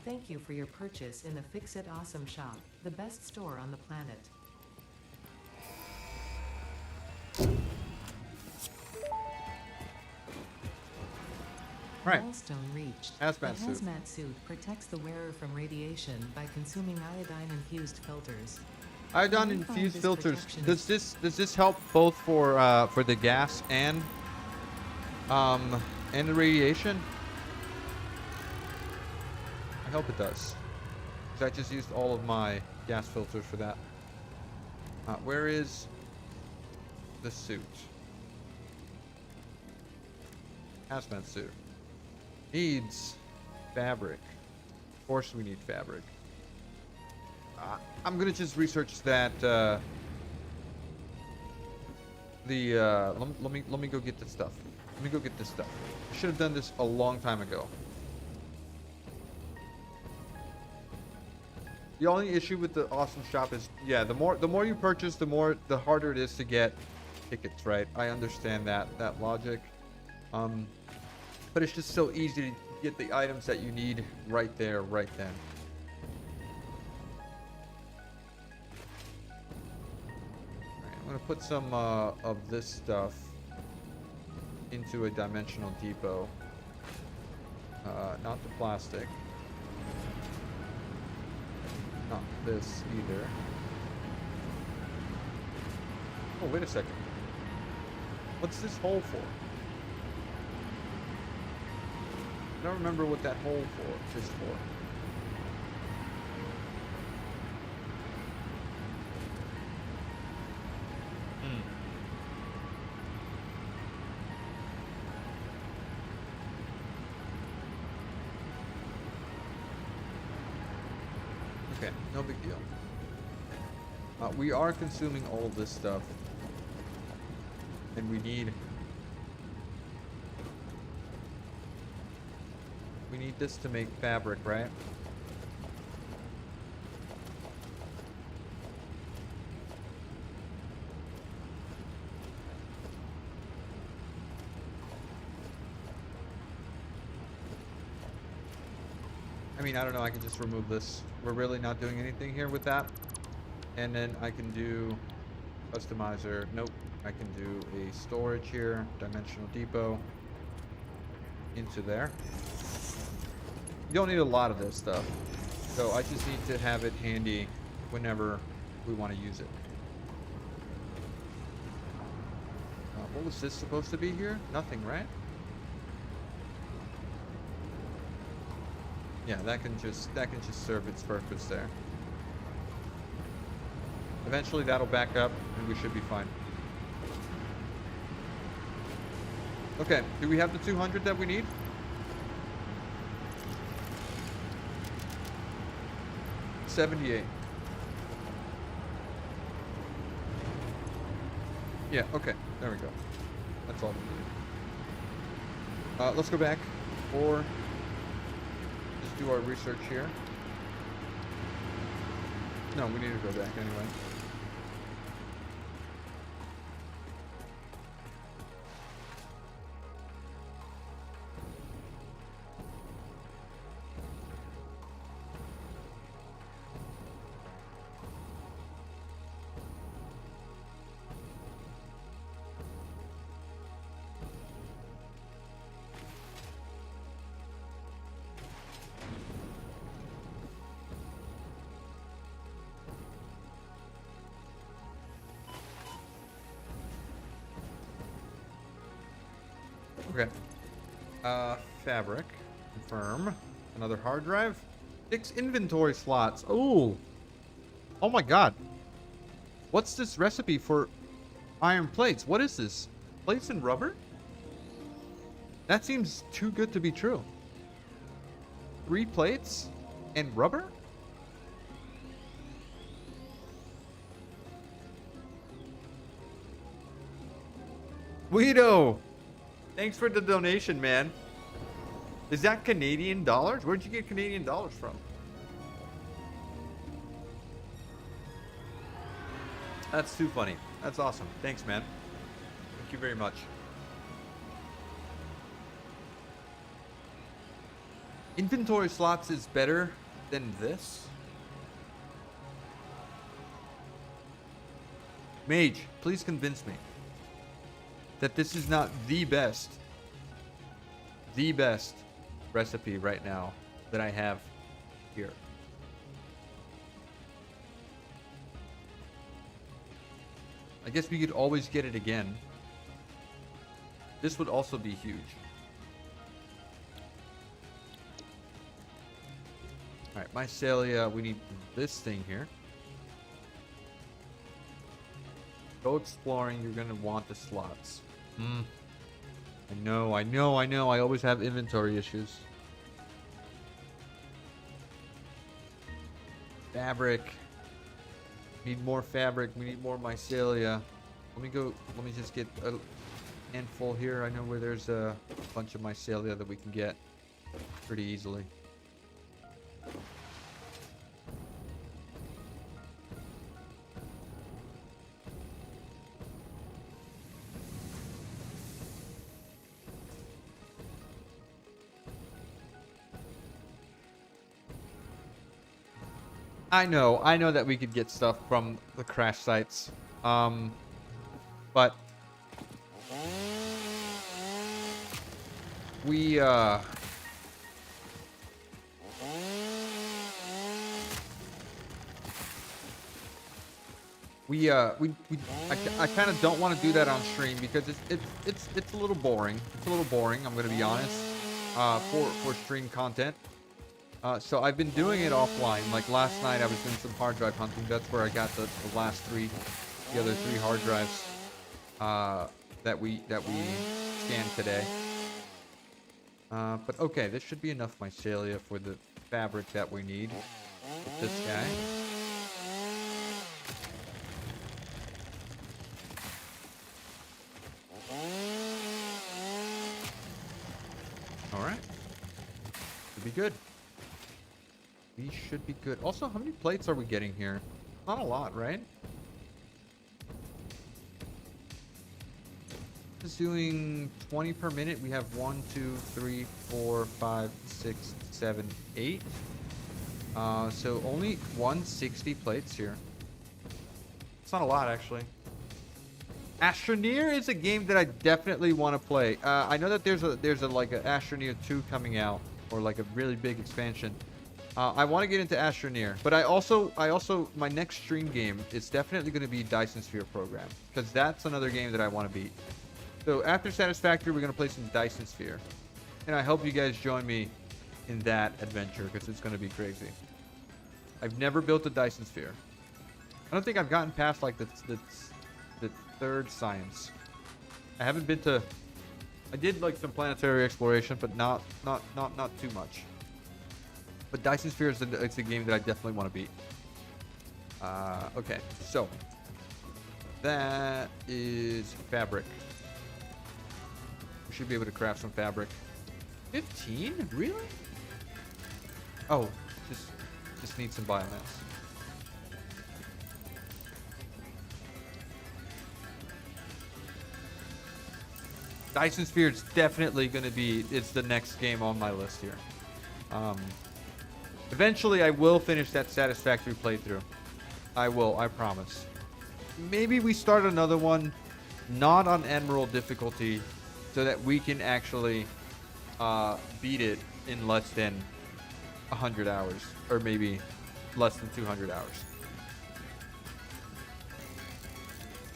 Thank you for your purchase in the Fix It Awesome shop, the best store on the planet. Right. Milestone reached. Hazmat the suit. hazmat suit protects the wearer from radiation by consuming iodine-infused filters. Iodine We find infused this filters. protection Does this help both for the gas and the radiation? I hope it does. 'Cause I just used all of my gas filters for that. Where is the suit? Hazmat suit. Needs fabric. Of course we need fabric. I'm gonna just research that. Let me go get this stuff. Let me go get this stuff. I should have done this a long time ago. The only issue with the awesome shop is, yeah, the more you purchase, the harder it is to get tickets, right? I understand that logic. But it's just so easy to get the items that you need right there, right then. Alright, I'm gonna put some of this stuff into a dimensional depot. Not the plastic. Not this either. Oh, wait a second. What's this hole for? I don't remember what that hole is for. Okay, no big deal. We are consuming all of this stuff. And we need this to make fabric, right? I mean, I don't know, I can just remove this. We're really not doing anything here with that. And then I can do customizer. Nope. I can do a storage here, dimensional depot into there. You don't need a lot of this stuff, so I just need to have it handy whenever we want to use it. What was this supposed to be here? Nothing, right? Yeah, that can just serve its purpose there. Eventually that'll back up and we should be fine. Okay, do we have the 200 that we need? $78. Yeah, okay, there we go. That's all we need. Let's go back, or just do our research here. No, we need to go back anyway. Okay. Fabric. Confirm. Another hard drive. 6 inventory slots. Ooh. Oh my god. What's this recipe for iron plates? What is this? Plates and rubber? That seems too good to be true. 3 plates and rubber? Guido, thanks for the donation, man. Is that Canadian dollars? Where'd you get Canadian dollars from? That's too funny. That's awesome. Thanks, man. Thank you very much. Inventory slots is better than this? Mage, please convince me that this is not the best recipe right now that I have here. I guess we could always get it again. This would also be huge. Alright, mycelia, we need this thing here. Go exploring, you're gonna want the slots. I know. I always have inventory issues. Fabric. Need more fabric. We need more mycelia. Let me just get a handful here. I know where there's a bunch of mycelia that we can get pretty easily. I know that we could get stuff from the crash sites. But we I kind of don't want to do that on stream because it's a little boring. It's a little boring, I'm going to be honest. For stream content. So I've been doing it offline. Like last night I was doing some hard drive hunting. That's where I got the other three hard drives that we scanned today. But okay, this should be enough mycelia for the fabric that we need. With this guy. Alright. Should be good. We should be good. Also, how many plates are we getting here? Not a lot, right? Just doing 20 per minute. We have 1, 2, 3, 4, 5, 6, 7, 8. So only 160 plates here. It's not a lot, actually. Astroneer is a game that I definitely want to play. I know that there's a like an Astroneer 2 coming out, or like a really big expansion. I want to get into Astroneer, but I also my next stream game is definitely going to be Dyson Sphere Program, because that's another game that I want to beat. So after Satisfactory, we're going to play some Dyson Sphere, and I hope you guys join me in that adventure because it's going to be crazy. I've never built a Dyson Sphere. I don't think I've gotten past like the third science. I haven't been to. I did like some planetary exploration, but not too much. But Dyson Sphere is it's a game that I definitely want to beat. Okay, so that is fabric. We should be able to craft some fabric. 15? Really? Oh, just need some biomass. Dyson Sphere is definitely going to be, it's the next game on my list here. Eventually, I will finish that Satisfactory playthrough. I will, I promise. Maybe we start another one, not on Emerald difficulty, so that we can actually beat it in less than 100 hours. Or maybe less than 200 hours.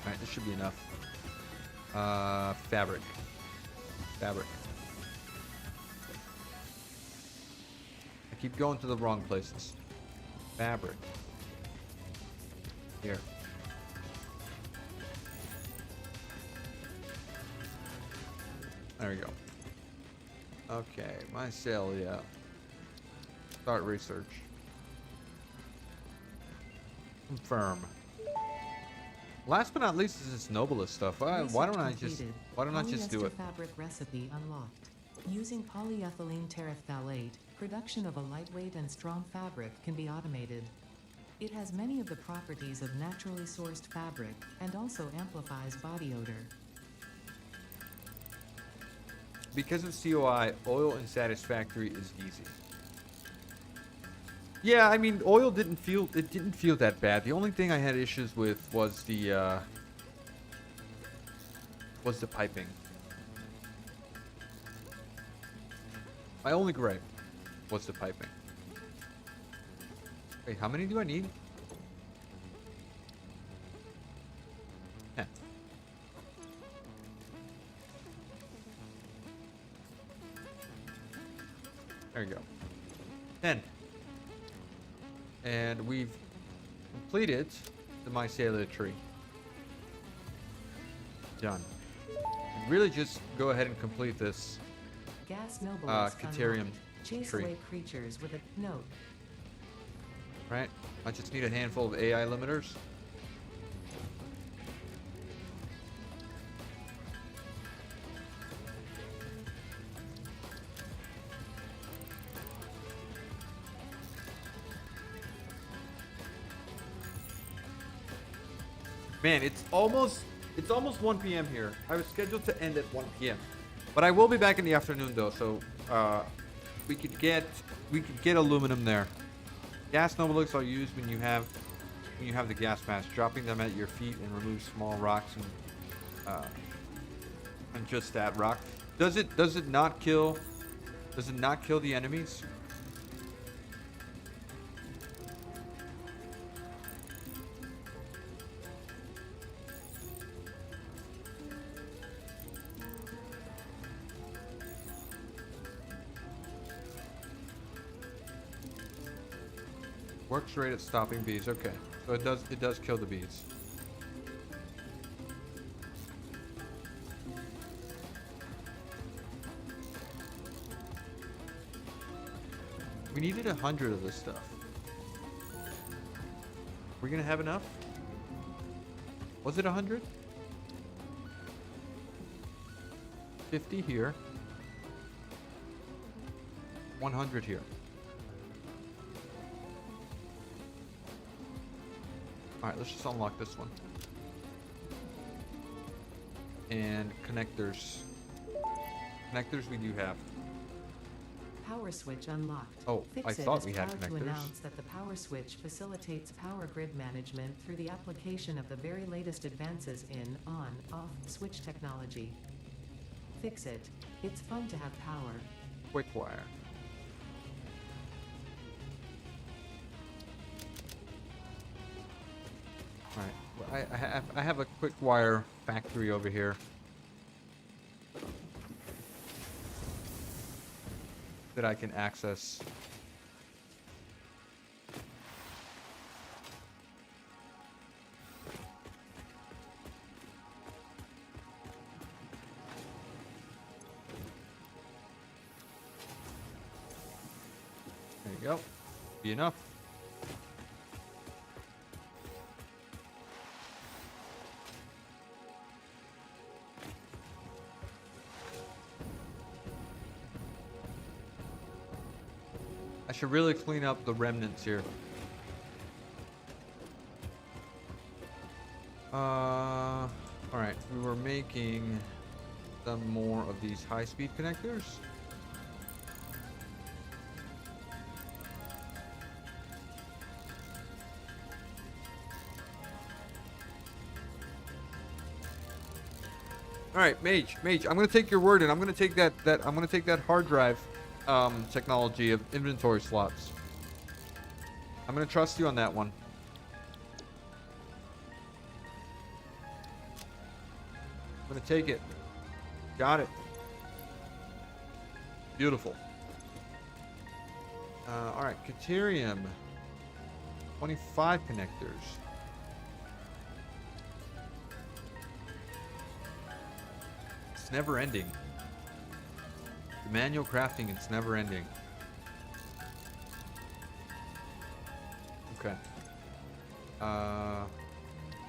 Alright, this should be enough. Fabric. Fabric. I keep going to the wrong places. Fabric. Here. There we go. Okay, mycelia. Start research. Confirm. Last but not least is this noblest stuff. Why don't I just do Polyester it? fabric recipe unlocked. Using polyethylene terephthalate, production of a lightweight and strong fabric can be automated. It has many of the properties of naturally sourced fabric and also amplifies body odor. Because of COI, oil in Satisfactory is easy. Yeah, I mean, oil didn't feel that bad. The only thing I had issues with was the piping. My only gripe was the piping. Wait, how many do I need? 10. There you go. 10. And we've completed the mycelia tree. Done. And really just go ahead and complete this Gas nobles Caterium unlocked. Chase tree. away creatures with a note. Right? I just need a handful of AI limiters. Man, it's almost 1 p.m. here. I was scheduled to end at 1 p.m. But I will be back in the afternoon though, so we could get aluminum there. Gas noblix are used when you have the gas mask, dropping them at your feet and remove small rocks and just that rock. Does it not kill the enemies? Works great at stopping bees. Okay, so it does kill the bees. We needed 100 of this stuff. We're gonna have enough? Was it 100? 50 here. 100 here. Alright, let's just unlock this one. And connectors. Connectors we do have. Power switch unlocked. Oh, I Fixit thought is we had proud to connectors. announce that the power switch facilitates power grid management through the application of the very latest advances in on-off switch technology. Fixit. It's fun to have power. Quick wire. Alright, well, I have a quick wire factory over here. That I can access. There you go. Be enough. I should really clean up the remnants here. Alright, we were making some more of these high-speed connectors. Alright, Mage, I'm gonna take your word and I'm gonna take that hard drive technology of inventory slots. I'm gonna trust you on that one. I'm gonna take it. Got it. Beautiful. Alright, Caterium. 25 connectors. It's never ending. The manual crafting, it's never ending. Okay.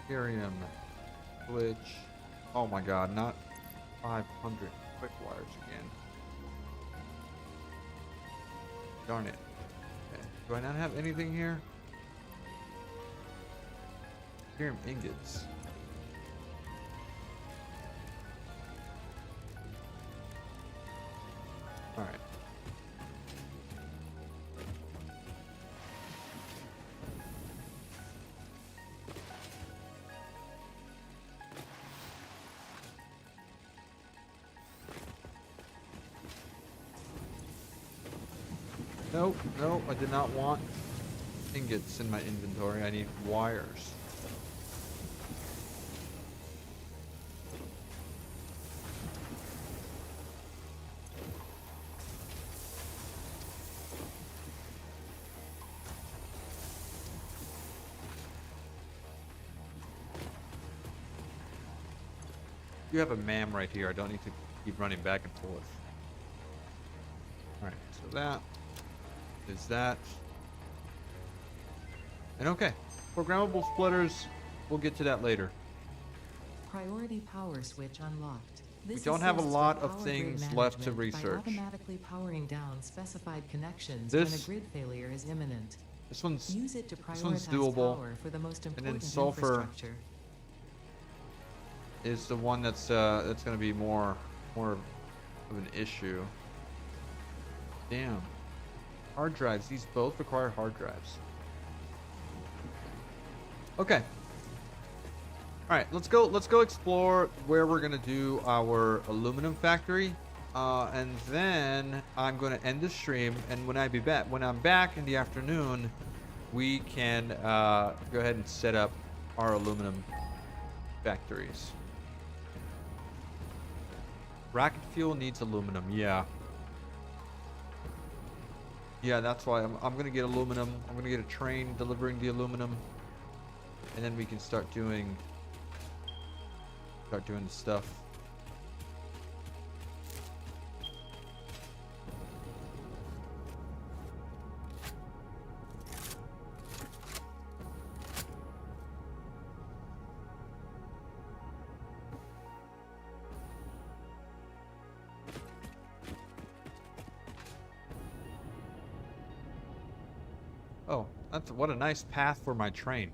Caterium. Switch. Oh my god, not 500 quick wires again. Darn it. Okay. Do I not have anything here? Cerium ingots. Alright. Nope, nope, I did not want ingots in my inventory. I need wires. You have a MAM right here. I don't need to keep running back and forth. Alright, so that is that. And okay, programmable splitters, we'll get to that later. Priority power switch unlocked. We This don't have a assists lot with of power grid things left to management by research. automatically powering down specified connections when a This- grid failure is imminent. This one's Use it to this one's prioritize doable. power for the most then important sulfur infrastructure. is the one that's going to be more of an issue. Damn. Hard drives. These both require hard drives. Okay. All right, let's go explore where we're gonna do our aluminum factory, and then I'm gonna end the stream. And when I'm back in the afternoon, we can go ahead and set up our aluminum factories. Rocket fuel needs aluminum. Yeah. Yeah, that's why I'm gonna get aluminum. I'm gonna get a train delivering the aluminum, and then we can start doing the stuff. Oh, what a nice path for my train.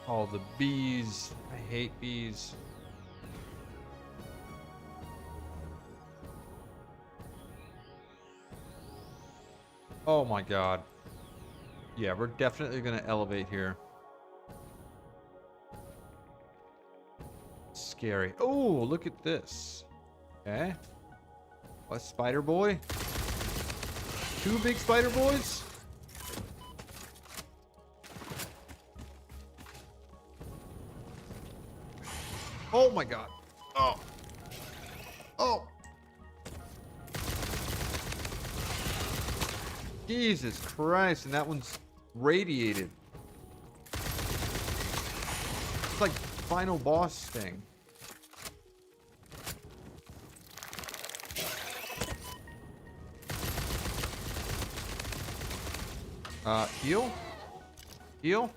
All the bees. I hate bees. Oh my god. Yeah, we're definitely gonna elevate here. Scary. Oh, look at this. Okay. A spider boy? Two big spider boys? Oh my god. Oh. Oh. Jesus Christ, and that one's radiated. It's like final boss thing. Heal? Heal?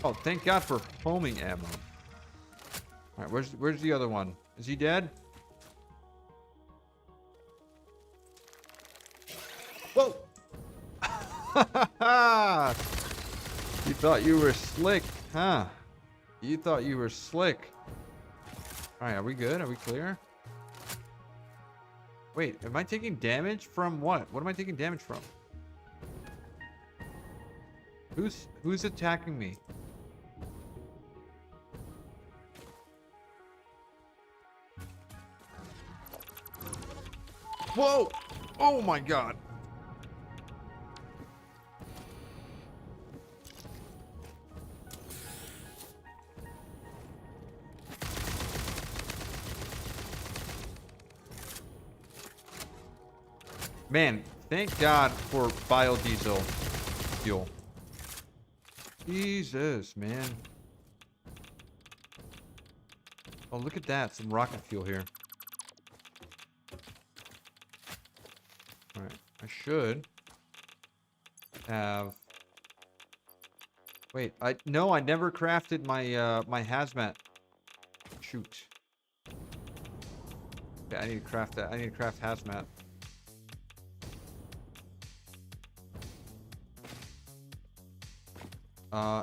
Oh, thank God for homing ammo. All right, where's the other one? Is he dead? Whoa! You thought you were slick, huh? You thought you were slick. All right, are we good? Are we clear? Wait, am I taking damage from what? What am I taking damage from? Who's attacking me? Whoa! Oh my god. Man, thank God for biodiesel fuel. Jesus, man. Oh, look at that. Some rocket fuel here. Alright. I should have... Wait, no, I never crafted my my hazmat. Shoot. Okay, I need to craft that. I need to craft hazmat.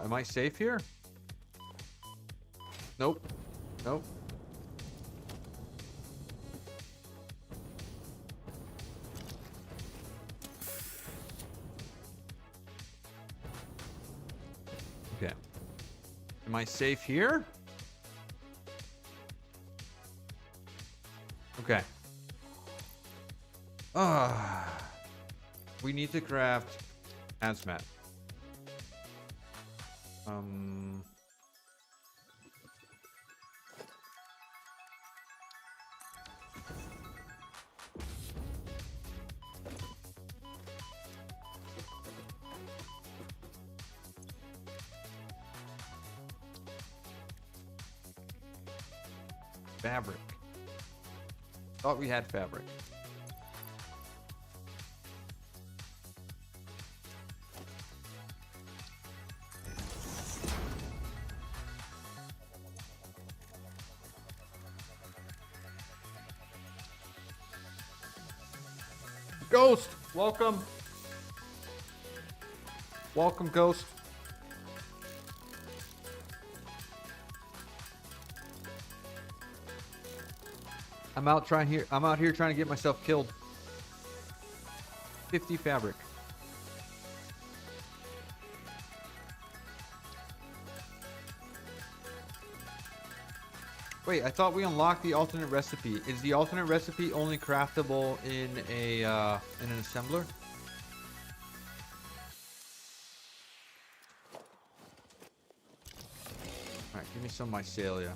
Am I safe here? Nope. Nope. Okay. Am I safe here? Okay. We need to craft hazmat. Fabric. Thought we had fabric. Ghost, welcome. Welcome, Ghost. I'm out here trying to get myself killed. 50 fabric. Wait, I thought we unlocked the alternate recipe. Is the alternate recipe only craftable in an assembler? Alright, give me some mycelia.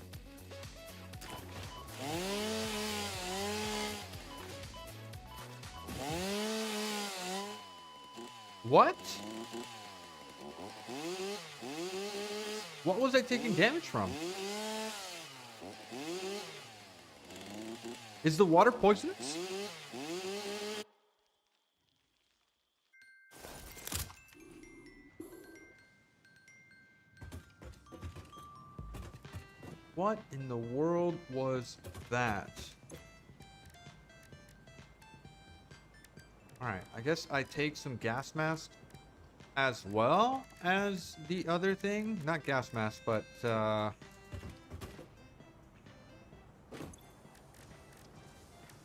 What? What was I taking damage from? Is the water poisonous? What in the world was that? Alright, I guess I take some gas mask as well as the other thing. Not gas mask, but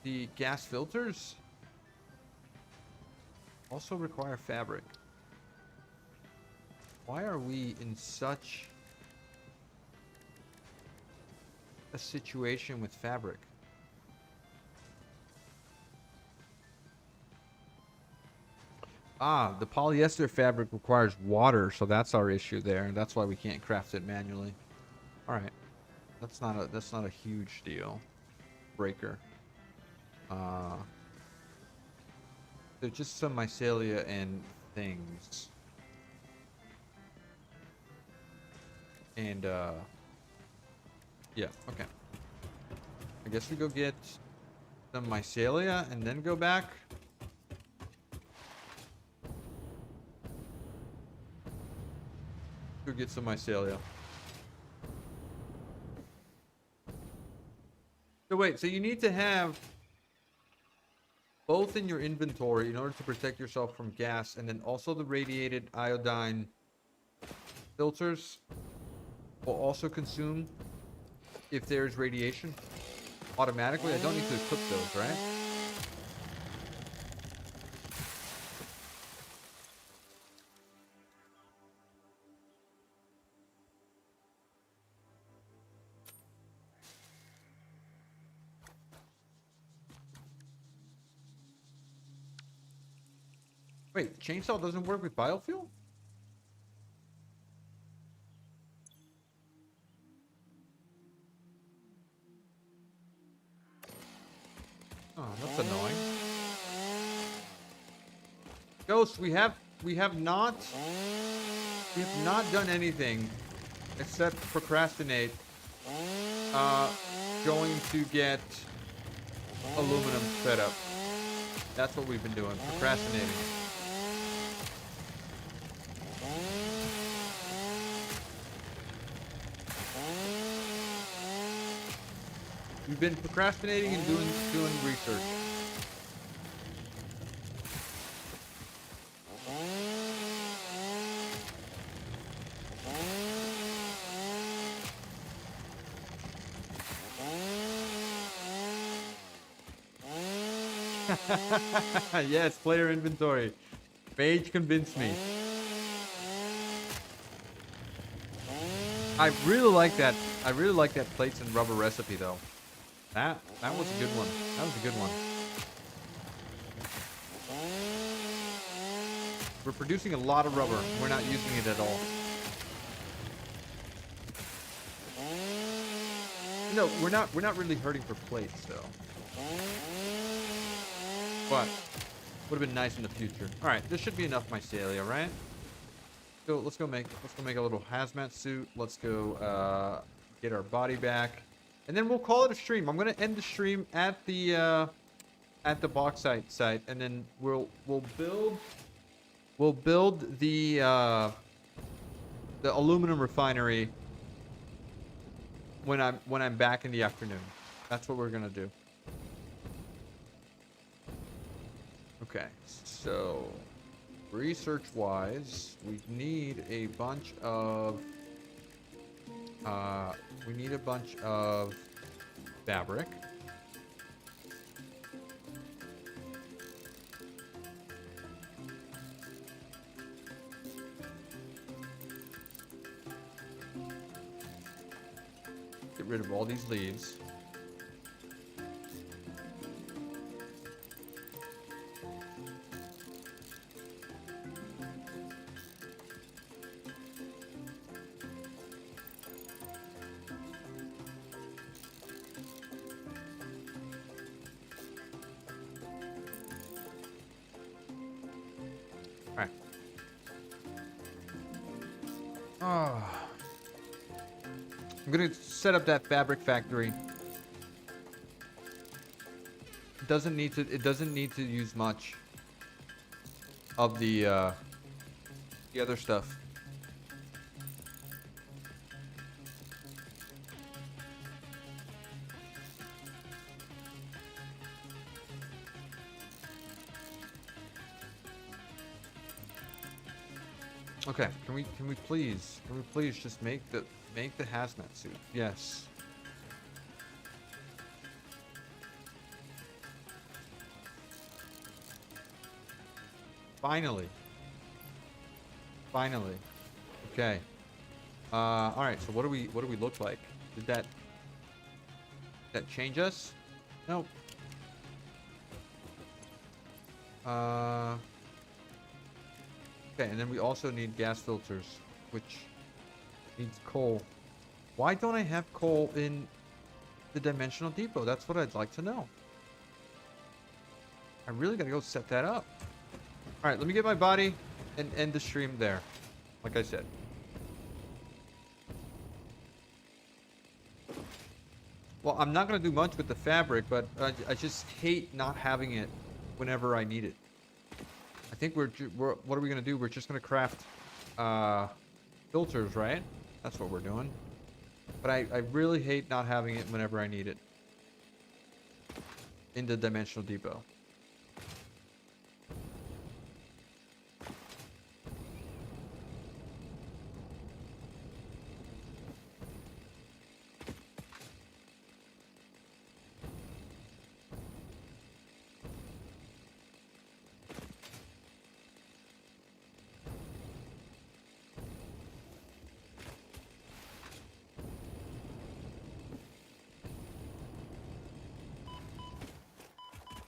the gas filters also require fabric. Why are we in such a situation with fabric? Ah, the polyester fabric requires water, so that's our issue there. That's why we can't craft it manually. All right, that's not a huge deal breaker. There's just some mycelia and things, and yeah, okay. I guess we go get some mycelia and then go back. Go get some mycelia. So wait, so you need to have both in your inventory in order to protect yourself from gas, and then also the radiated iodine filters will also consume if there's radiation automatically. I don't need to equip those, right? Wait, chainsaw doesn't work with biofuel? Oh, that's annoying. Ghost, we have not done anything except procrastinate going to get aluminum set up. That's what we've been doing, procrastinating. We've been procrastinating and doing research. Yes, player inventory. Mage convinced me. I really like that. I really like that plates and rubber recipe though. That was a good one. That was a good one. We're producing a lot of rubber. We're not using it at all. No, we're not really hurting for plates though. But would have been nice in the future. All right, this should be enough mycelia, right? So let's go make a little hazmat suit. Let's go get our body back, and then we'll call it a stream. I'm gonna end the stream at the bauxite site, and then we'll build the aluminum refinery when I'm back in the afternoon. That's what we're gonna do. Okay, so research-wise, we need a bunch of fabric. Get rid of all these leaves. I'm gonna set up that fabric factory. It doesn't need to use much of the other stuff. Okay, can we please just make the hazmat suit? Yes. Finally. Okay. All right. So what do we look like? Did that change us? Nope. Okay, and then we also need gas filters, which needs coal. Why don't I have coal in the dimensional depot? That's what I'd like to know. I really gotta go set that up. All right, let me get my body and end the stream there, like I said. Well, I'm not gonna do much with the fabric, but I just hate not having it whenever I need it. I think we're what are we gonna do? We're just gonna craft filters, right? That's what we're doing. But I really hate not having it whenever I need it in the dimensional depot.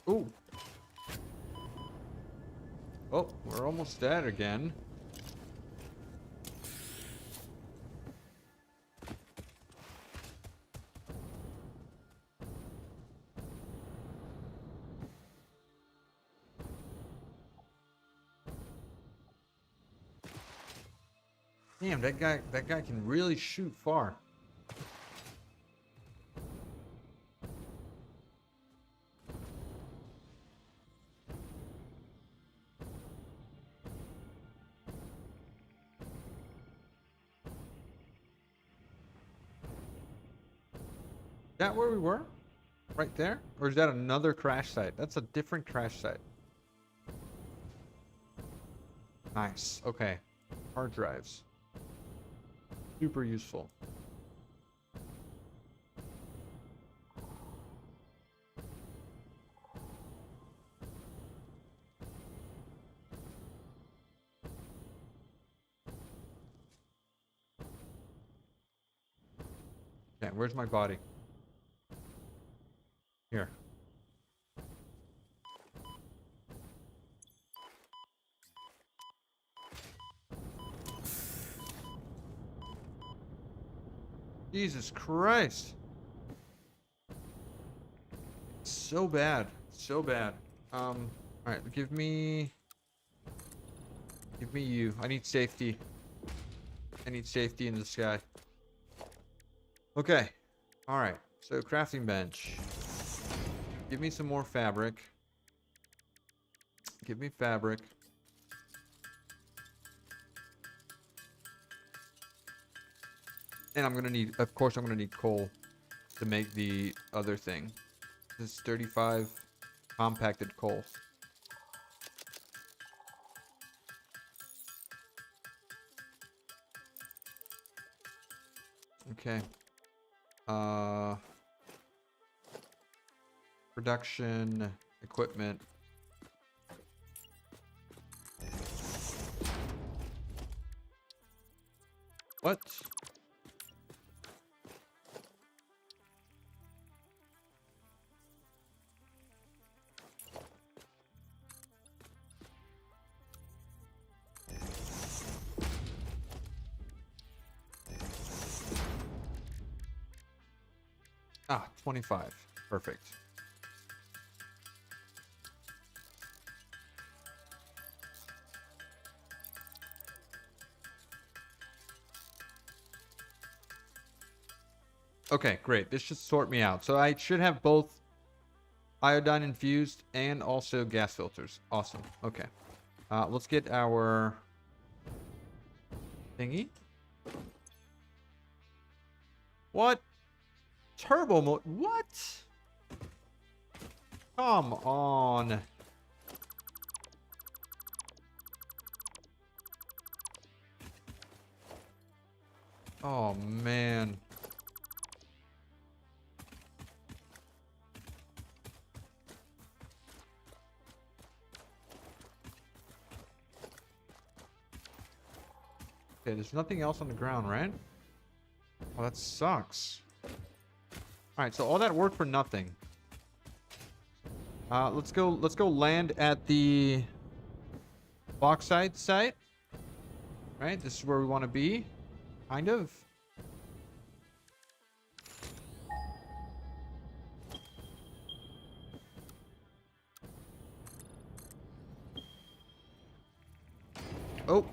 Ooh, Oh, we're almost dead again. Damn, that guy can really shoot far. Is that where we were? Right there? Or is that another crash site? That's a different crash site. Nice. Okay. Hard drives. Super useful. Okay, where's my body? Here. Jesus Christ. So bad. So bad. Alright, give me you. I need safety. I need safety in the sky. Okay. Alright. So crafting bench. Give me some more fabric. Give me fabric. And I'm gonna need, of course I'm gonna need coal to make the other thing. This is 35 compacted coal. Okay. Production equipment. What? Ah, 25. Perfect. Okay, great. This should sort me out. So I should have both iodine infused and also gas filters. Awesome. Okay. Let's get our thingy. What? Turbo mode? What? Come on. Oh, man. Okay, there's nothing else on the ground, right? Oh, that sucks. Alright, so all that work for nothing. Let's go land at the bauxite site. Right? This is where we want to be. Kind of. Oh.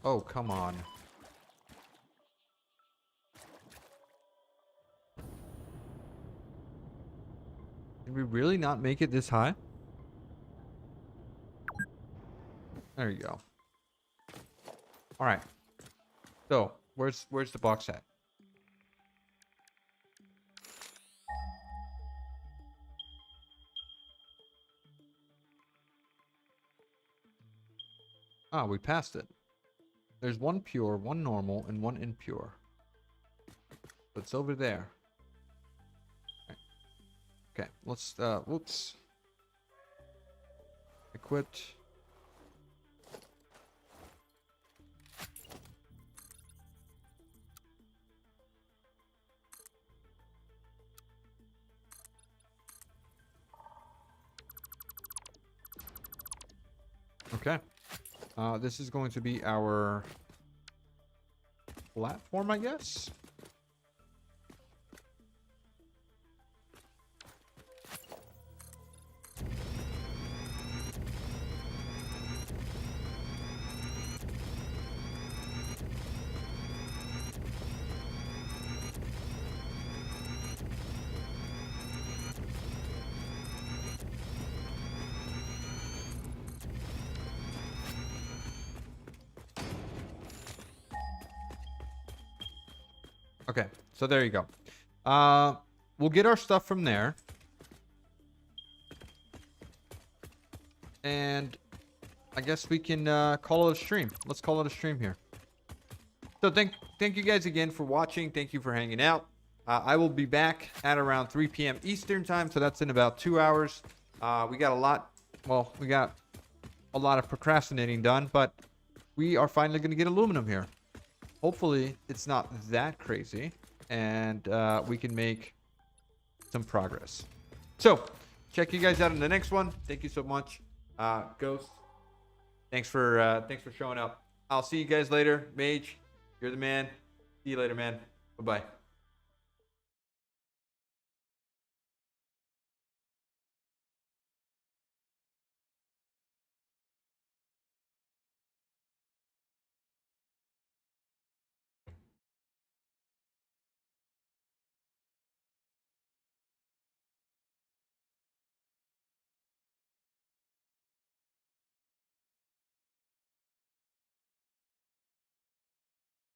Oh, come on. Did we really not make it this high? There you go. All right. So, where's the box at? Ah, we passed it. There's one pure, one normal, and one impure. So it's over there. Right. Okay, let's, whoops. Equipped. Okay. This is going to be our platform, I guess. Okay, so there you go. We'll get our stuff from there. And I guess we can call it a stream. Let's call it a stream here. So thank you guys again for watching. Thank you for hanging out. I will be back at around 3 p.m. Eastern time, so that's in about 2 hours. We got a lot of procrastinating done, but we are finally going to get aluminum here. Hopefully, it's not that crazy, and we can make some progress. So, check you guys out in the next one. Thank you so much, Ghost. Thanks for showing up. I'll see you guys later. Mage, you're the man. See you later, man. Bye-bye.